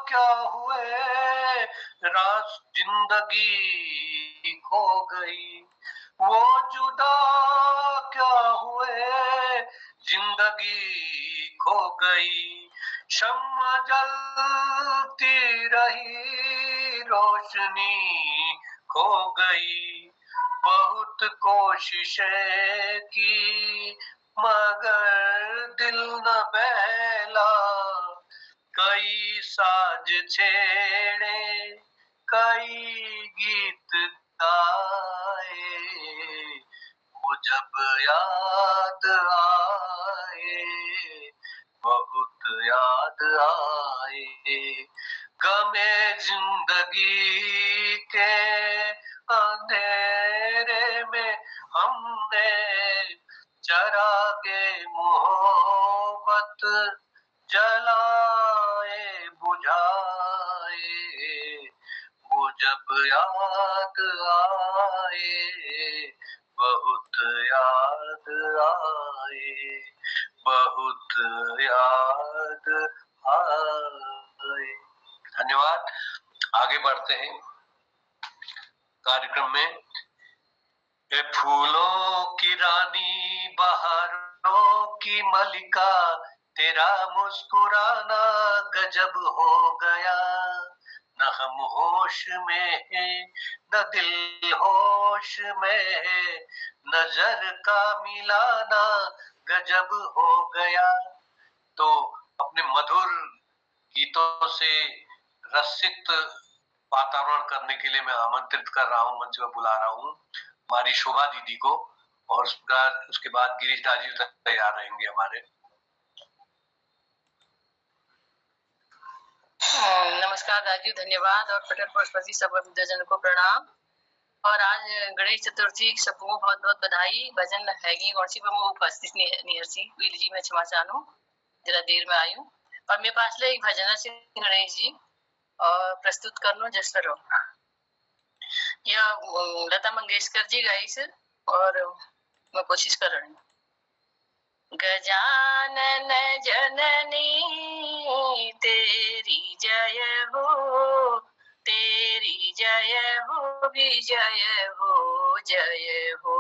क्या हुए, रास जिंदगी खो गई, वो जुदा क्या हुए, जिंदगी खो गई, शम्मा जलती रही, रोशनी खो गई, बहुत कोशिशें की मगर दिल न बहला, कई साज छेड़े, कई गीत गाए, वो जब याद आए, बहुत याद आए, गमे जिंदगी के अंधेरे में हमने चरागे मोहब्बत जलाए बुझाए, वो जब याद आए, बहुत याद आए, बहुत याद आए। धन्यवाद। आगे बढ़ते हैं कार्यक्रम में। ए फूलों की रानी, बहारों की मलिका, तेरा मुस्कुराना गजब हो गया, न हम होश में है न दिल होश में है, नजर का मिलाना गजब हो गया। तो अपने मधुर गीतों से रसित वातावरण करने के लिए मैं आमंत्रित कर रहा हूँ, मंच पर बुला रहा हूँ हमारी शोभा दीदी को, और उसके बाद गिरीश दाजी तैयार रहेंगे हमारे। नमस्कार दादी, धन्यवाद और पटल पुष्पति सब विद्याजन को प्रणाम। और आज गणेश चतुर्थी सबको बहुत बहुत बधाई। भजन हैगी गौसी पर उपस्थित निहरसी वील जी, मैं क्षमा चाहूँ जरा देर में आई हूँ। और मेरे पास ले एक भजन से गणेश जी और प्रस्तुत करनो जस करो। यह लता मंगेशकर जी गाई से और मैं कोशिश कर रही हूँ। गजानन जननी तेरी जय हो, तेरी जय हो विजय हो, जय हो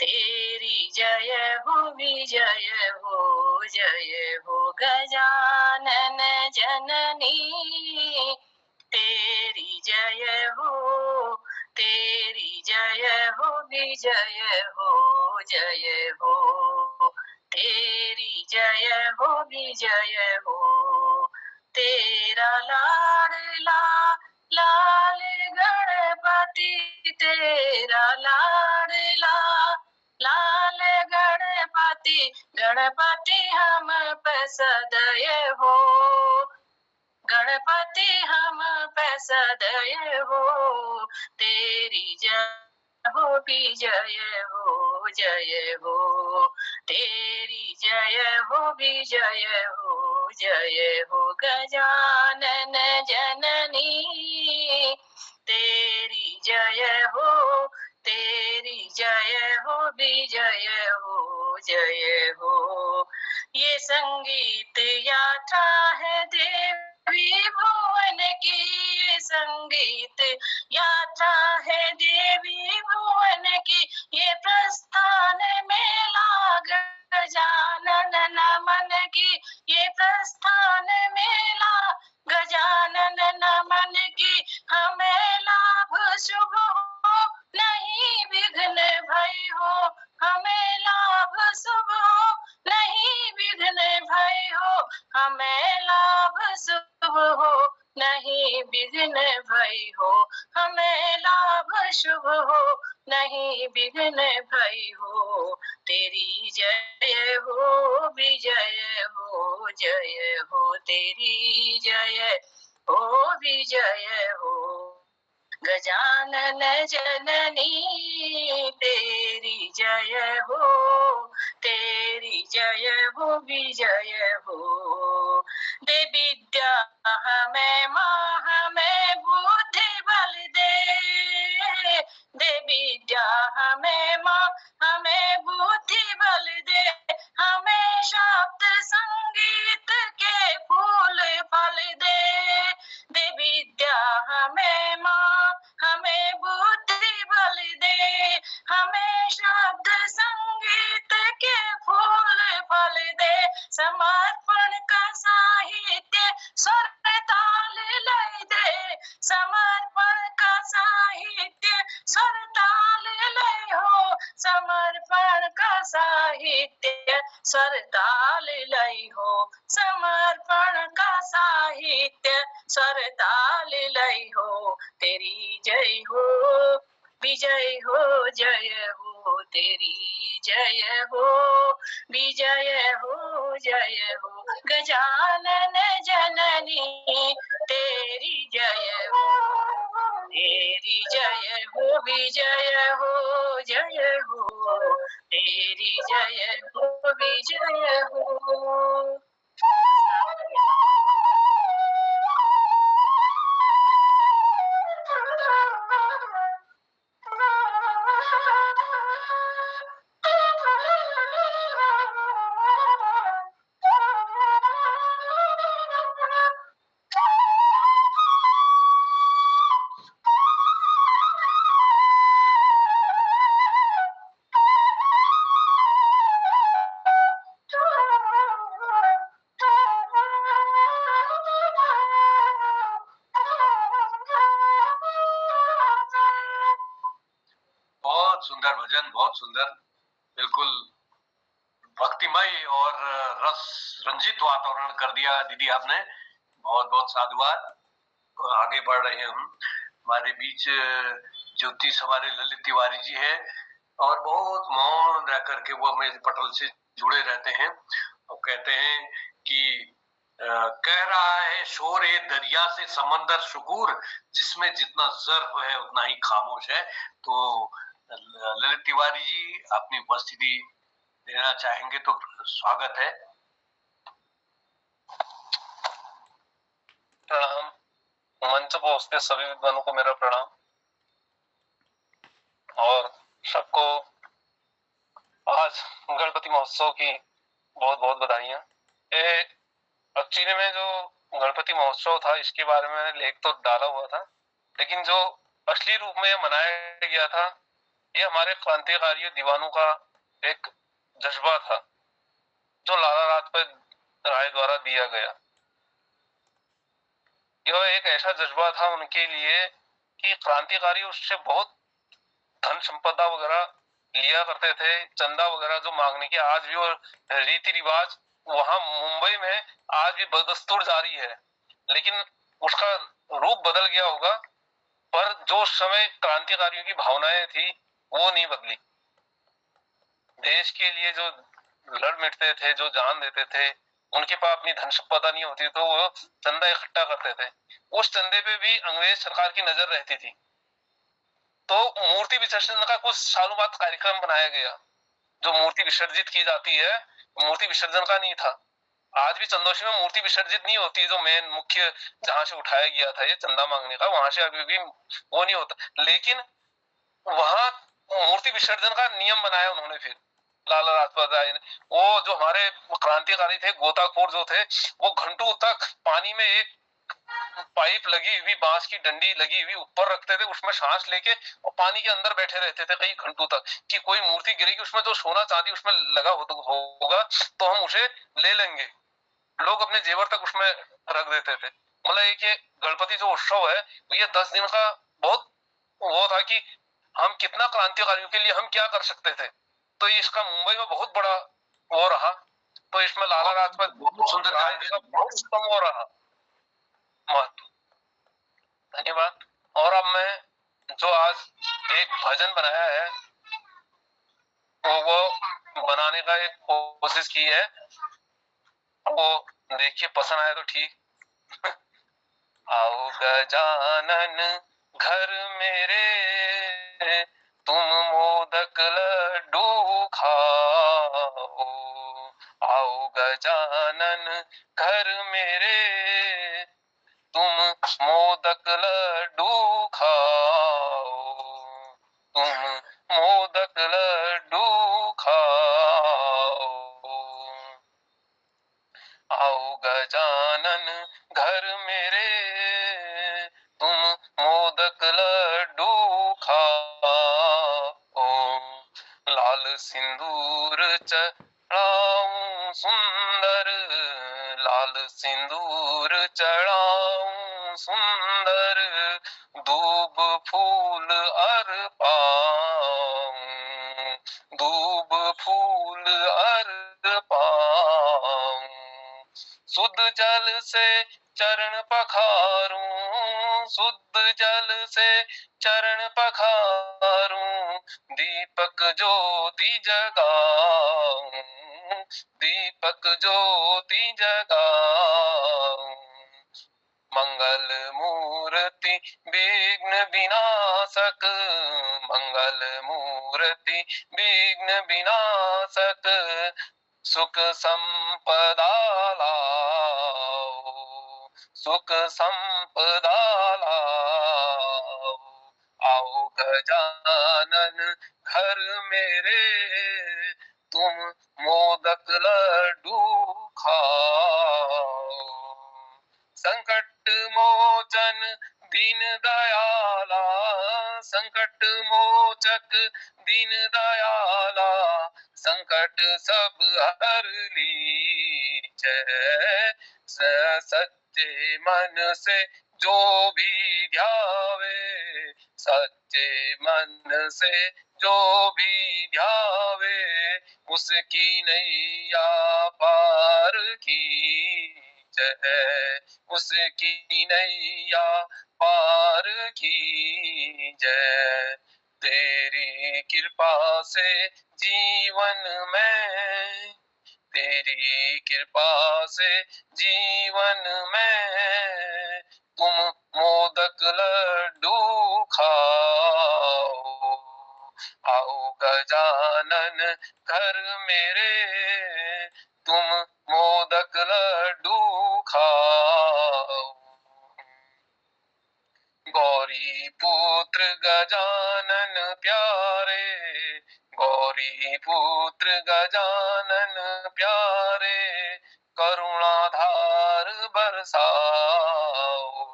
तेरी जय हो विजय हो, जय हो गजानन जननी तेरी जय हो, तेरी जय हो विजय हो, जय हो तेरी जय हो विजय हो। तेरा लाडला लाल गणपति, तेरा लाडला लाल गणपति, गणपति हम पे सदय हो, गणपति हम पे सदय हो। तेरी जय हो विजय हो, जय हो तेरी जय हो विजय हो, जय हो गजानन जननी तेरी जय हो, तेरी जय हो विजय हो, जय हो। ये संगीत यात्रा है देवी भुवन की, ये संगीत यात्रा है देवी भुवन की, ये प्रस्थान मेला गजानन नमन की, ये प्रस्थान मेला गजानन नमन की, हमें लाभ शुभ हो नहीं विघ्न भय हो, हमें लाभ शुभ हो नहीं विघ्न भय हो, हमें लाभ शुभ हो नहीं विघ्न भय हो, हमें लाभ शुभ हो नहीं विघ्न भय हो। तेरी जय हो विजय हो, जय हो तेरी जय हो विजय हो। गजानन जननी तेरी जय हो, तेरी जय हो विजय हो। दे विद्या हमें माँ हमें बुद्धि बल दे, दे विद्या हमें माँ हमें बुद्धि बल दे, हमें शब्द संगीत के फूल फल दे, दे विद्या हमें माँ हमें बुद्धि बल दे, हमें शब्द संगीत के फूल फल दे। समर्पण का साहित्य स्वर ताल लय दे, समर्पण का साहित्य स्वर ताल लय हो, समर्पण का साहित्य स्वर ताल लय हो, समर्पण का साहित्य स्वर ताल लय हो। तेरी जय हो विजय हो, जय हो तेरी जय हो विजय हो, जय हो। गजानन जननी तेरी जय हो, तेरी जय हो विजय हो, जय हो तेरी जय हो विजय हो। बहुत सुंदर भजन, बहुत सुंदर, बिल्कुल भक्तिमय और रस रंजित वातावरण कर दिया दीदी आपने। बहुत बहुत साधुवाद। आगे बढ़ रहे हैं हम। हमारे बीच ज्योतिष हमारे ललित तिवारी जी है और बहुत मौन रह करके वो हमें पटल से जुड़े रहते हैं और कहते हैं कि कह रहा है शोर ए दरिया से समंदर शुकूर, जिसमें जितना ज़र्फ है उतना ही खामोश है। तो ललित तिवारी जी अपनी उपस्थिति देना चाहेंगे तो स्वागत है। प्रणाम। मंच पर उपस्थित सभी विद्वानों को मेरा प्रणाम और सबको आज गणपति महोत्सव की बहुत बहुत बधाइयां। एक्चुअली में जो गणपति महोत्सव था इसके बारे में लेख तो डाला हुआ था, लेकिन जो असली रूप में मनाया गया था ये हमारे क्रांतिकारी दीवानों का एक जज्बा था जो लाला लाजपत राय द्वारा दिया गया। यह एक ऐसा जज्बा था उनके लिए कि क्रांतिकारी उससे बहुत धन संपदा वगैरह लिया करते थे, चंदा वगैरह जो मांगने की आज भी और रीति रिवाज वहां मुंबई में आज भी बदस्तूर जारी है, लेकिन उसका रूप बदल गया होगा, पर जो उस समय क्रांतिकारियों की भावनाएं थी वो नहीं बदली। देश के लिए जो लड़ मिटते थे, जो जान देते थे, उनके पास अपनी धन संपदा नहीं होती तो वो चंदा इकट्ठा करते थे। उस चंदे पे भी अंग्रेज सरकार की नजर रहती थी। तो मूर्ति विसर्जन का कुछ सालों बाद कार्यक्रम बनाया गया। जो मूर्ति विसर्जित की जाती है मूर्ति विसर्जन का नहीं था। आज भी चंदोशी में मूर्ति विसर्जित नहीं होती, जो मेन मुख्य जहां से उठाया गया था ये चंदा मांगने का, वहां से अभी भी वो नहीं होता। लेकिन वहां मूर्ति विसर्जन का नियम बनाया उन्होंने फिर लाला लाजपत राय ने। वो जो हमारे क्रांतिकारी थे, गोताखोर जो थे, वो घंटों तक पानी में एक पाइप लगी हुई, बांस की डंडी लगी हुई ऊपर रखते थे, उसमें सांस लेके और पानी के अंदर बैठे रहते थे कई घंटों तक कि कोई मूर्ति गिरेगी उसमें जो सोना चांदी उसमें लगा होगा तो हम उसे ले लेंगे। लोग अपने जेवर तक उसमें रख देते थे। मतलब ये गणपति जो उत्सव है ये 10 दिन का बहुत वो था कि हम कितना क्रांतिकारियों के लिए हम क्या कर सकते थे। तो इसका मुंबई में बहुत बड़ा वो रहा। तो इसमें लाला लाजपत बहुत सुंदर राय का बहुत उत्तम वो रहा महत्व। धन्यवाद। और अब मैं जो आज एक भजन बनाया है वो बनाने का एक कोशिश की है, वो देखिए पसंद आया तो ठीक। आओ गजानन घर मेरे तुम मोदक लड्डू खाओ। आओ गजानन घर मेरे तुम मोदक लड्डू खाओ। तुम मोदक लड्डू खाओ। आओ गजानन घर मेरे तुम मोदक लड्डू खाओ। लाल सिंदूर चढ़ाऊं सुंदर, लाल सिंदूर चढ़ाऊं सुंदर, दूब फूल अर्पाऊं, दूब फूल अर्पाऊं। शुद्ध जल से चरण पखारूं, शुद्ध जल से चरण पखारूं, दीपक ज्योति जगाऊं, दीपक ज्योति जगाऊं। मंगल मूर्ति विघ्न विनाशक, मंगल मूर्ति विघ्न विनाशक, सुख संपदा लाओ, सुख संपदा लाओ। आओ गजानन घर मेरे तुम मोदक लड्डू खाओ। संकट मोचन दीन दयाला, संकट मोचक दीन दयाला, संकट सब हर लीजै। सच्चे मन से जो भी ध्यावे, सच्चे मन से जो भी ध्यावे, उसकी नैया पार की जय, उसकी नैया पार की जय। तेरी कृपा से जीवन में, तेरी कृपा से जीवन में तुम मोदक लड्डू खाओ। आओ गजानन घर मेरे तुम मोदक लड्डू खाओ। गौरी पुत्र गजानन प्यारे, गौरी पुत्र गजानन प्यारे, करुणाधार बरसाओ,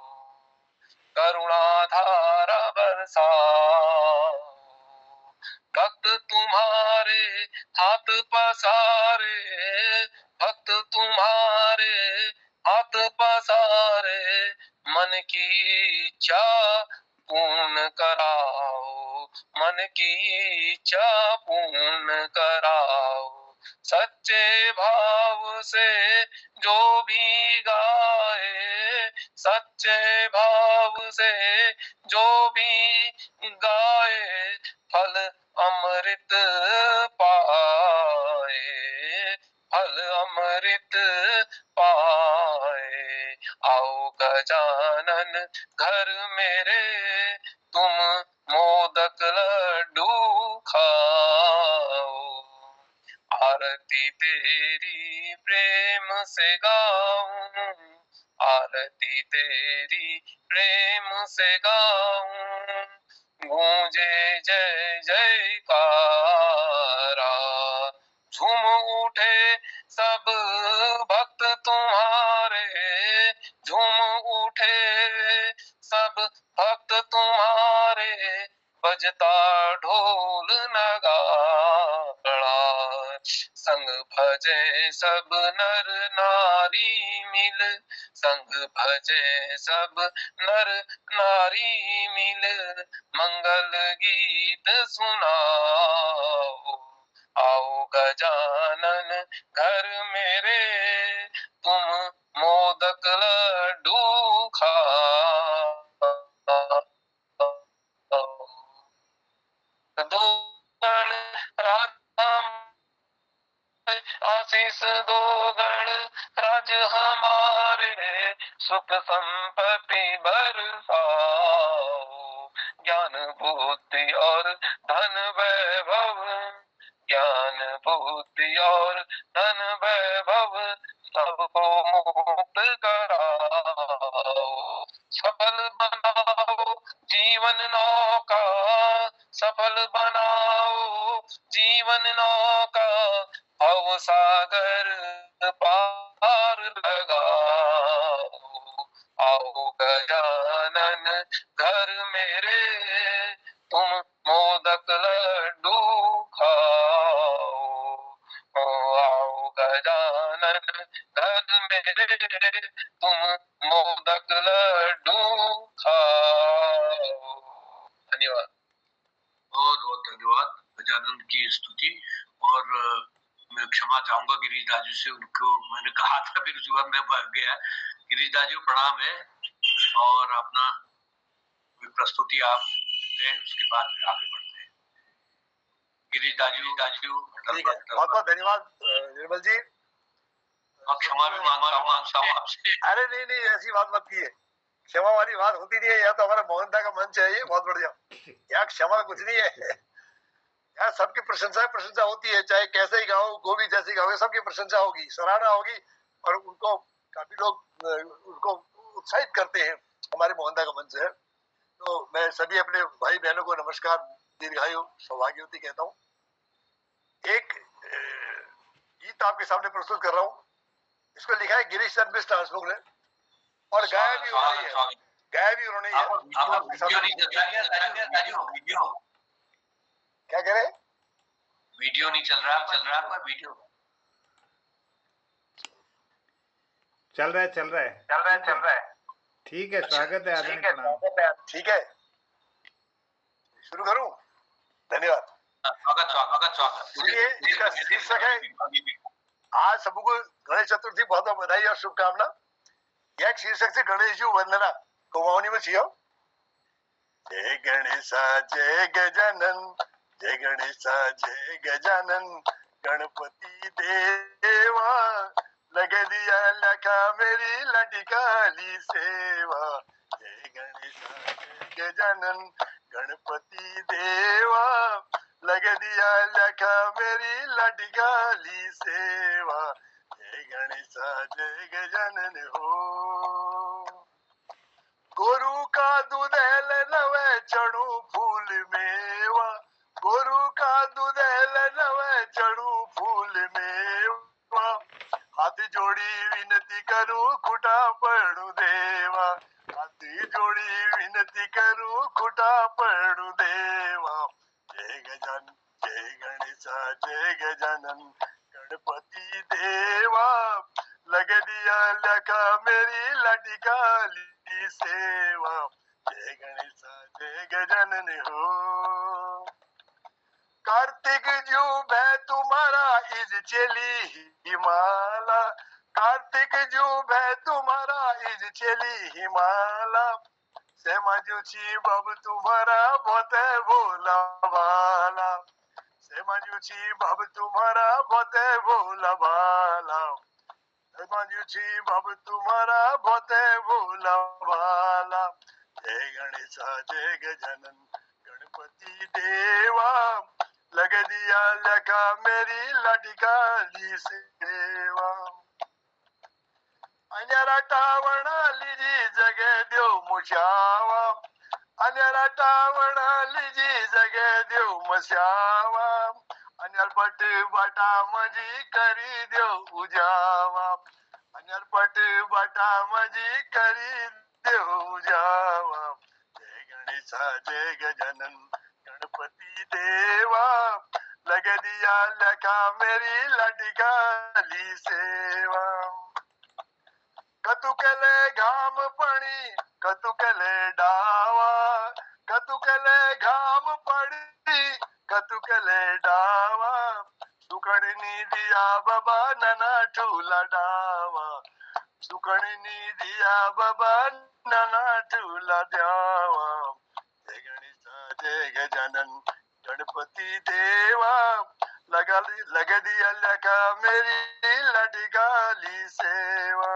करुणाधार बरसाओ। भक्त तुम्हारे हाथ पसारे, भक्त तुम्हारे हाथ पसारे, मन की इच्छा पूर्ण कराओ, मन की इच्छा पूर्ण कराओ। सच्चे भाव से जो भी गाए, सच्चे भाव से जो भी गाए, फल अमृत पाए, फल अमृत पाए। आओ गजानन घर मेरे तुम मोदक लड्डू खाओ। आरती तेरी प्रेम से गाऊं, आरती तेरी प्रेम से गाऊं, गूंजे जय जयकारा, झूम उठे सब भक्त तुम्हारे, झूम उठे ढोल नगाड़ा, संग भजे सब नर नारी मिल, संग भजे सब नर नारी मिल, मंगल गीत सुनाओ, आओ गजानन घर मेरे, तुम मोदक लड्डू खाओ, दो गण राम आशीष दो गण राज हमारे, सुख संपत्ति बरसाओ, ज्ञान बुद्धि और धन वैभव, ज्ञान बुद्धि और धन वैभव, सबको मुक्त कराओ, सफल बनाओ जीवन नौका, सफल बनाओ जीवन नौका, भव सागर पार लगाओ, आओ गजानन घर मेरे, तुम मोदक लड्डू खाओ, आओ गजानन घर मेरे, तुम मोदक लड्डू खाओ। धन्यवाद। बहुत बहुत धन्यवाद गजानन की स्तुति। और मैं क्षमा चाहूंगा गिरीश दाजू से, उनको मैंने कहा था फिर जीवन में बढ़ गया। गिरीश दाजू प्रणाम है, और अपना प्रस्तुति आप दें, उसके बाद फिर आगे बढ़ते हैं। गिरीश दाजू बहुत बहुत धन्यवाद निर्मल जी। और क्षमा भी मांगता हूँ आपसे। अरे नहीं, ऐसी बात मत कीजिए, क्षमा वाली बात होती नहीं है। यह तो हमारा मोहनता का मंच है, ये बहुत बढ़िया। यहाँ क्षमा कुछ नहीं है, यहाँ सबकी प्रशंसा होती है, चाहे कैसे ही गाओ, गोभी जैसे गाओगे, सबकी प्रशंसा होगी, सराहना होगी, और उनको काफी लोग उनको उत्साहित करते हैं। हमारे मोहनता का मंच है। तो मैं सभी अपने भाई बहनों को नमस्कार, दीर्घायु सौभाग्यवती कहता हूँ। एक गीत आपके सामने प्रस्तुत कर रहा हूँ। इसको लिखा है गिरीश चंद्र मिश्र हंसमुख ने, और गाया भी उन्होंने है। क्या कह रहे हैं? वीडियो नहीं चल रहा पर वीडियो चल रहा है। ठीक है, स्वागत है आदरणीय प्रणाम। ठीक है, शुरू करूं? धन्यवाद। स्वागत। सुनिए, इसका शीर्षक है, आज सबको गणेश चतुर्थी बहुत बहुत बधाई और शुभकामना। यह शीर्षक से गणेश जी वंदना कुमाऊनी में छियो। जय गणेशा जय गजानन, जय गणेशा जय गजानन, गणपति देवा लग दिया लखा मेरी लटिकाली सेवा। जय गणेशा जय गजानन, गणपति देवा लग दिया लखा मेरी लटिकाली सेवा। जय गणेशा जय गजानन हो। गोरु का दूधेल नवे चढ़ू फूल मेवा, गोरु का दूधेल नवे चढ़ू फूल मेवा। हाथ जोड़ी विनती करूं खुटा पड़ू देवा, हाथ जोड़ी विनती करूं खुटा पड़ू देवा। जय गजानन जय गणेशा जय गजानन, गणपति देवा लग दिया लखा मेरी लटिकाली सेवा। जय गणेशा जय गजानन हो। कार्तिक जू भै तुम्हारा इज चली हिमाला, कार्तिक जू भै तुम्हारा इज चली हिमाला। सेमाजूची बाब तुम्हारा बहुत भोला भाला, सेमाजूची बाब तुम्हारा बहुत भोला भाला। सेमाजूची बाब तुम्हारा बहुत भोला भाला। जय गणेशा जय गजानन, गणपति देवा लग दिया लखा मेरी लटिकाली सेवा। अन्यारा टावणाली जी जगे देव मुशावा, अन्यारा टावणाली जी जगे देव मशावा। अन्यार पट बाटा मजी करी देव उजावा, अन्यार पट बाटा मजी करी देव उजावा। जय गणेशा जय गजानन, गणपति देवा लग दिया लखा मेरी लटकाली सेवा कतुकले घाम पड़ी कतुकले डावा कतुकले घाम पड़ी कतुकले डावा सुकड़नी दिया बाबा नना ठूला डावा सुकड़नी दिया बाबा नना ठूला द्यावा जय गणेश जय गजानन गणपति देवा लग दिया लखा मेरी लटकाली सेवा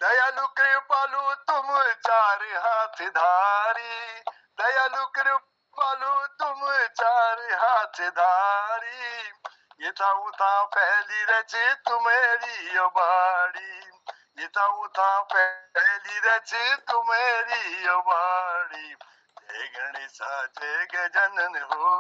दयालु कृपालु तुम चार हाथ धारी दयालु कृपालु तुम चार हाथ धारी ये था उथा फैली रच तुम्हारी बाड़ी ये था उथा फैली रच तुम्हारी बाड़ी जय गणेशा जय गजानन हो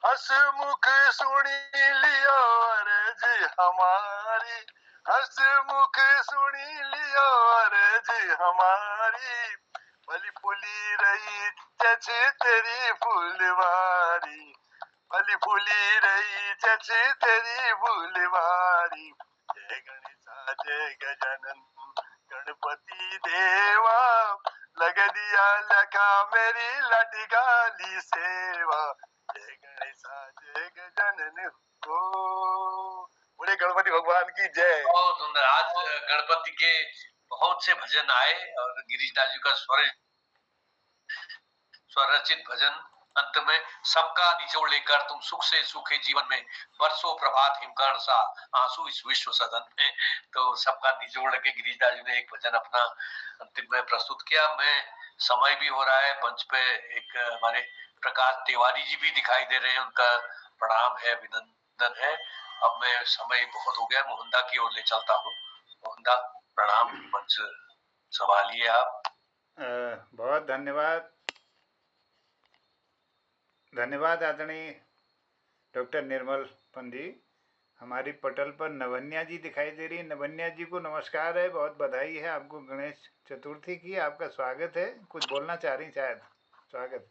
हसमुख सुनी लियो अर्ज हमारी हसमुख सुनी लियो अर्ज हमारी फली फूली रही चच तेरी फूलवारी फली फूली रही चच तेरी फूलवारी जय गणेशा जय गजानन गणपति देवा लग दिया लखा मेरी लटकाली सेवा जय गणेशा जय गजानन हो बोले गणपति भगवान की जय। बहुत सुंदर। आज गणपति के बहुत से भजन आए और गिरीश दास जी का स्वरचित भजन अंत में सबका निचोड़ लेकर तुम सुख से सूखे जीवन में बरसों प्रभात हिमकर्ण सा आंसू इस विश्व सदन में, तो सबका निचोड़ के गिरीश दास जी ने एक भजन अपना अंतिम में प्रस्तुत किया। मैं समय भी हो रहा है, मंच पे एक हमारे प्रकाश तिवारी जी भी दिखाई दे रहे हैं, उनका प्रणाम है, अभिनंदन है। अब मैं समय बहुत हो गया, मोहनदा की ओर ले चलता हूँ। मोहनदा प्रणाम, मंच संभालिए आप। बहुत धन्यवाद धन्यवाद आदरणीय डॉक्टर निर्मल पंजी। हमारी पटल पर नवन्या जी दिखाई दे रही है। नवन्या जी को नमस्कार है, बहुत बधाई है आपको गणेश चतुर्थी की, आपका स्वागत है। कुछ बोलना चाह रही शायद, स्वागत।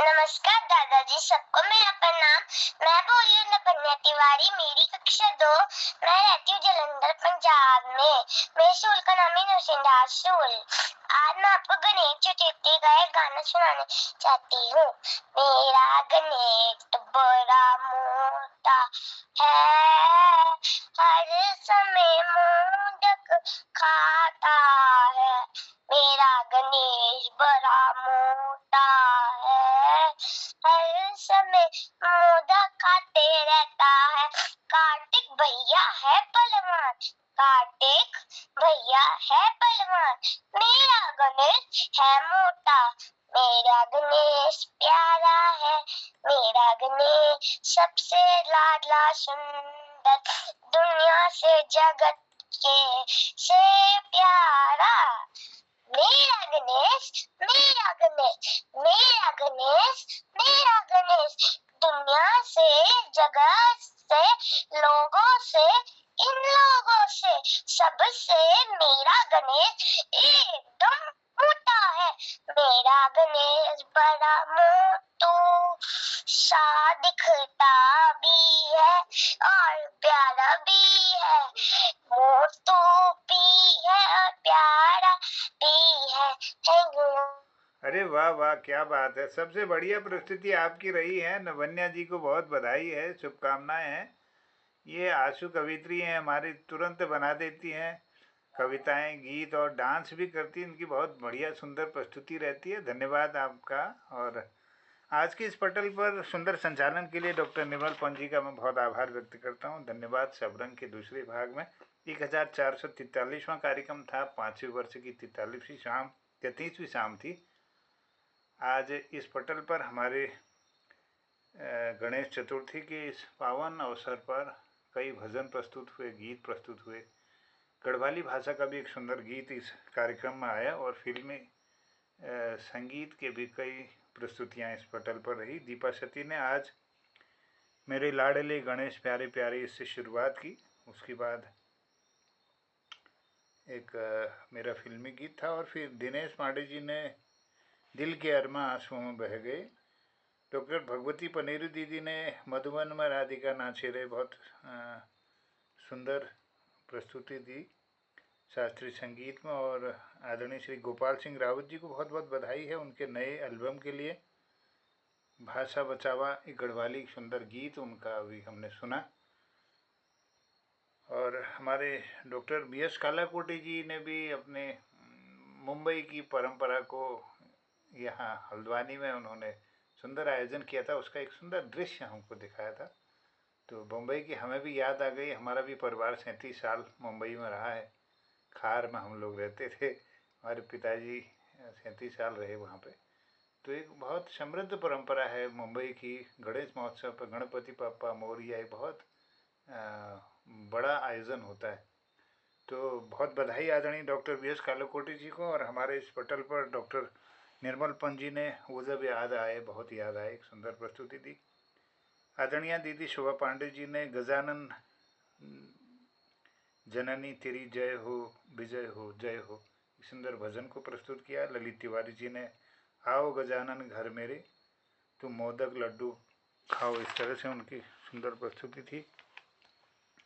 नमस्कार दादाजी, सबको मेरा प्रणाम। मैं बोल रही हूँ नवन्या तिवारी, मेरी कक्षा 2। मैं रहती हूँ जलंधर पंजाब में। मेरे स्कूल का नाम है नरसिंहदास स्कूल। आज मैं आपको गणेश चतुर्थी का एक गाना सुनाने चाहती हूँ। मेरा गणेश तो बड़ा मोटा है, हर समय मोदक खाता है। मेरा गणेश बड़ा मोटा है, हर समय मोदक खाते रहता है। कार्तिक भैया है पहलवान, कार्तिक भैया है पहलवान। मेरा गणेश है मोटा, मेरा गणेश प्यारा है। मेरा गणेश सबसे लाडला सुंदर, दुनिया से जगत के से प्यारा। मेरा गणेश मेरा गणेश मेरा गणेश मेरा गणेश, दुनिया से जगत से लोगों से इन लोगों से सबसे मेरा गणेश एकदम मोटा है। मेरा गणेश बड़ा मोटू सा दिखता भी है और प्यारा भी है। मोटू भी है और प्यारा भी है। Thank you. अरे वाह वाह, क्या बात है। सबसे बढ़िया प्रस्तुति आपकी रही है। नवन्या जी को बहुत बधाई है, शुभकामनाएं हैं। ये आशु कवित्री हैं हमारी, तुरंत बना देती हैं कविताएं, गीत और डांस भी करती हैं। इनकी बहुत बढ़िया सुंदर प्रस्तुति रहती है। धन्यवाद आपका। और आज के इस पटल पर सुंदर संचालन के लिए डॉक्टर निर्मल पंजी का मैं बहुत आभार व्यक्त करता हूँ। धन्यवाद। शबरंग के दूसरे भाग में 1443वां कार्यक्रम था, 5वें वर्ष की 43वीं शाम, 33वीं शाम थी। आज इस पटल पर हमारे गणेश चतुर्थी के इस पावन अवसर पर कई भजन प्रस्तुत हुए, गीत प्रस्तुत हुए। गढ़वाली भाषा का भी एक सुंदर गीत इस कार्यक्रम में आया और फिल्मी संगीत के भी कई प्रस्तुतियां इस पटल पर रही। दीपा सती ने आज मेरे लाडले गणेश प्यारे प्यारे इससे शुरुआत की। उसके बाद एक मेरा फिल्मी गीत था और फिर दिनेश पांडे जी ने दिल के अरमा आंसुओं में बह गए। डॉक्टर भगवती पनेरू दीदी ने मधुबन में राधिका नाचेरे बहुत सुंदर प्रस्तुति दी शास्त्रीय संगीत में। और आदरणीय श्री गोपाल सिंह रावत जी को बहुत बहुत बधाई है उनके नए एल्बम के लिए। भाषा बचावा एक गढ़वाली सुंदर गीत उनका अभी हमने सुना। और हमारे डॉक्टर BS कालाकोटी जी ने भी अपने मुंबई की परंपरा को यहाँ हल्द्वानी में उन्होंने सुंदर आयोजन किया था, उसका एक सुंदर दृश्य हमको दिखाया था। तो मुंबई की हमें भी याद आ गई। हमारा भी परिवार 37 साल मुंबई में रहा है। खार में हम लोग रहते थे, हमारे पिताजी 37 साल रहे वहाँ पे। तो एक बहुत समृद्ध परंपरा है मुंबई की। गणेश महोत्सव पर गणपति बप्पा मोरया एक बहुत बड़ा आयोजन होता है। तो बहुत बधाई आदरणीय डॉक्टर BS कालाकोटी जी को। और हमारे इस पटल पर डॉक्टर निर्मल पंत जी ने वो जब याद आए, बहुत याद आए, एक सुंदर प्रस्तुति दी। आदरणीय दीदी शोभा पांडे जी ने गजानन जननी तेरी जय हो विजय हो जय हो सुंदर भजन को प्रस्तुत किया। ललित तिवारी जी ने आओ गजानन घर मेरे तुम मोदक लड्डू खाओ, इस तरह से उनकी सुंदर प्रस्तुति थी।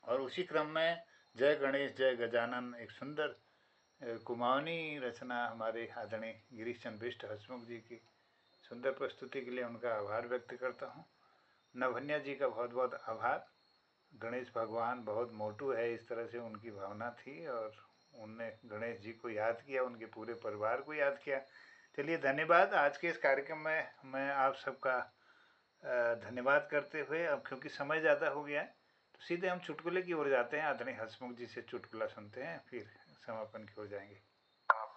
और उसी क्रम में जय गणेश जय गजानन एक सुंदर कुमाऊनी रचना हमारे आदरणीय गिरीश चंद्र बिष्ट हसमुख जी की सुंदर प्रस्तुति के लिए उनका आभार व्यक्त करता हूँ। नभन्या जी का बहुत बहुत आभार। गणेश भगवान बहुत मोटू है, इस तरह से उनकी भावना थी और उनने गणेश जी को याद किया, उनके पूरे परिवार को याद किया। चलिए धन्यवाद। आज के इस कार्यक्रम में मैं आप सबका धन्यवाद करते हुए, अब क्योंकि समय ज़्यादा हो गया है तो सीधे हम चुटकुले की ओर जाते हैं। आदरणीय हसमुख जी से चुटकुला सुनते हैं, फिर समापन की ओर जाएंगे।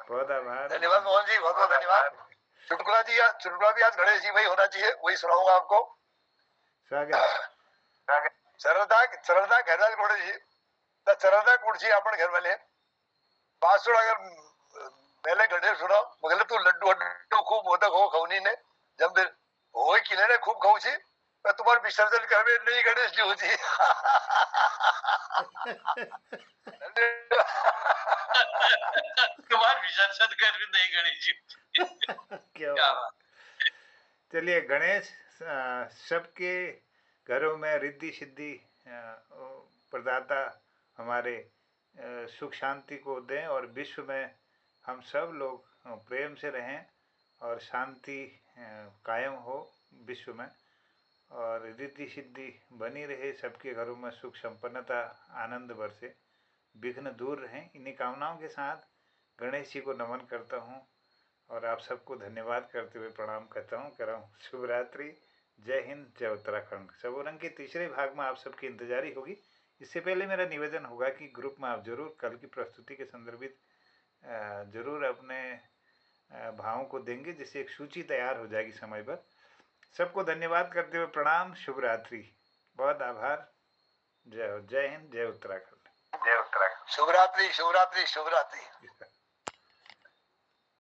बहुत आभार। धन्यवाद मोहन जी, बहुत बहुत धन्यवाद। चुटकुला जी, चुटकुला भी आज गणेश जी वही होना चाहिए, वही सुनाऊंगा आपको। स्वागत। चरदा घेराल कोडे जी तर चरदा कुडची आपण घर वाले पासूड अगर पहले गणेश सुना मगले तू लड्डू लड्डू खूब मोदक हो खवनी ने जब फिर होय किले ने खूब खाऊ छी पर तुम्हारे विसर्जन करवे नहीं गणेश जी हो जी। तुम्हारे विसर्जन करवे नहीं गणेश जी। क्या बात। चलिए गणेश सबके घरों में रिद्धि सिद्धि प्रदाता हमारे सुख शांति को दें और विश्व में हम सब लोग प्रेम से रहें और शांति कायम हो विश्व में और रिद्धि सिद्धि बनी रहे। सबके घरों में सुख संपन्नता आनंद बरसे, विघ्न दूर रहें। इन्हीं कामनाओं के साथ गणेश जी को नमन करता हूँ और आप सबको धन्यवाद करते हुए प्रणाम करता हूँ। कर रहा हूँ शुभ रात्रि। जय हिंद, जय उत्तराखंड। सबोरंग के तीसरे भाग में आप सबकी इंतजारी होगी। इससे पहले मेरा निवेदन होगा कि ग्रुप में आप जरूर कल की प्रस्तुति के संदर्भित जरूर अपने भावों को देंगे, जिससे एक सूची तैयार हो जाएगी समय पर। सबको धन्यवाद करते हुए प्रणाम, शुभ रात्रि, बहुत आभार। जय हिंद, जय उत्तराखंड। जय उत्तराखंड। शुभ रात्रि, शुभ रात्रि, शुभ रात्रि।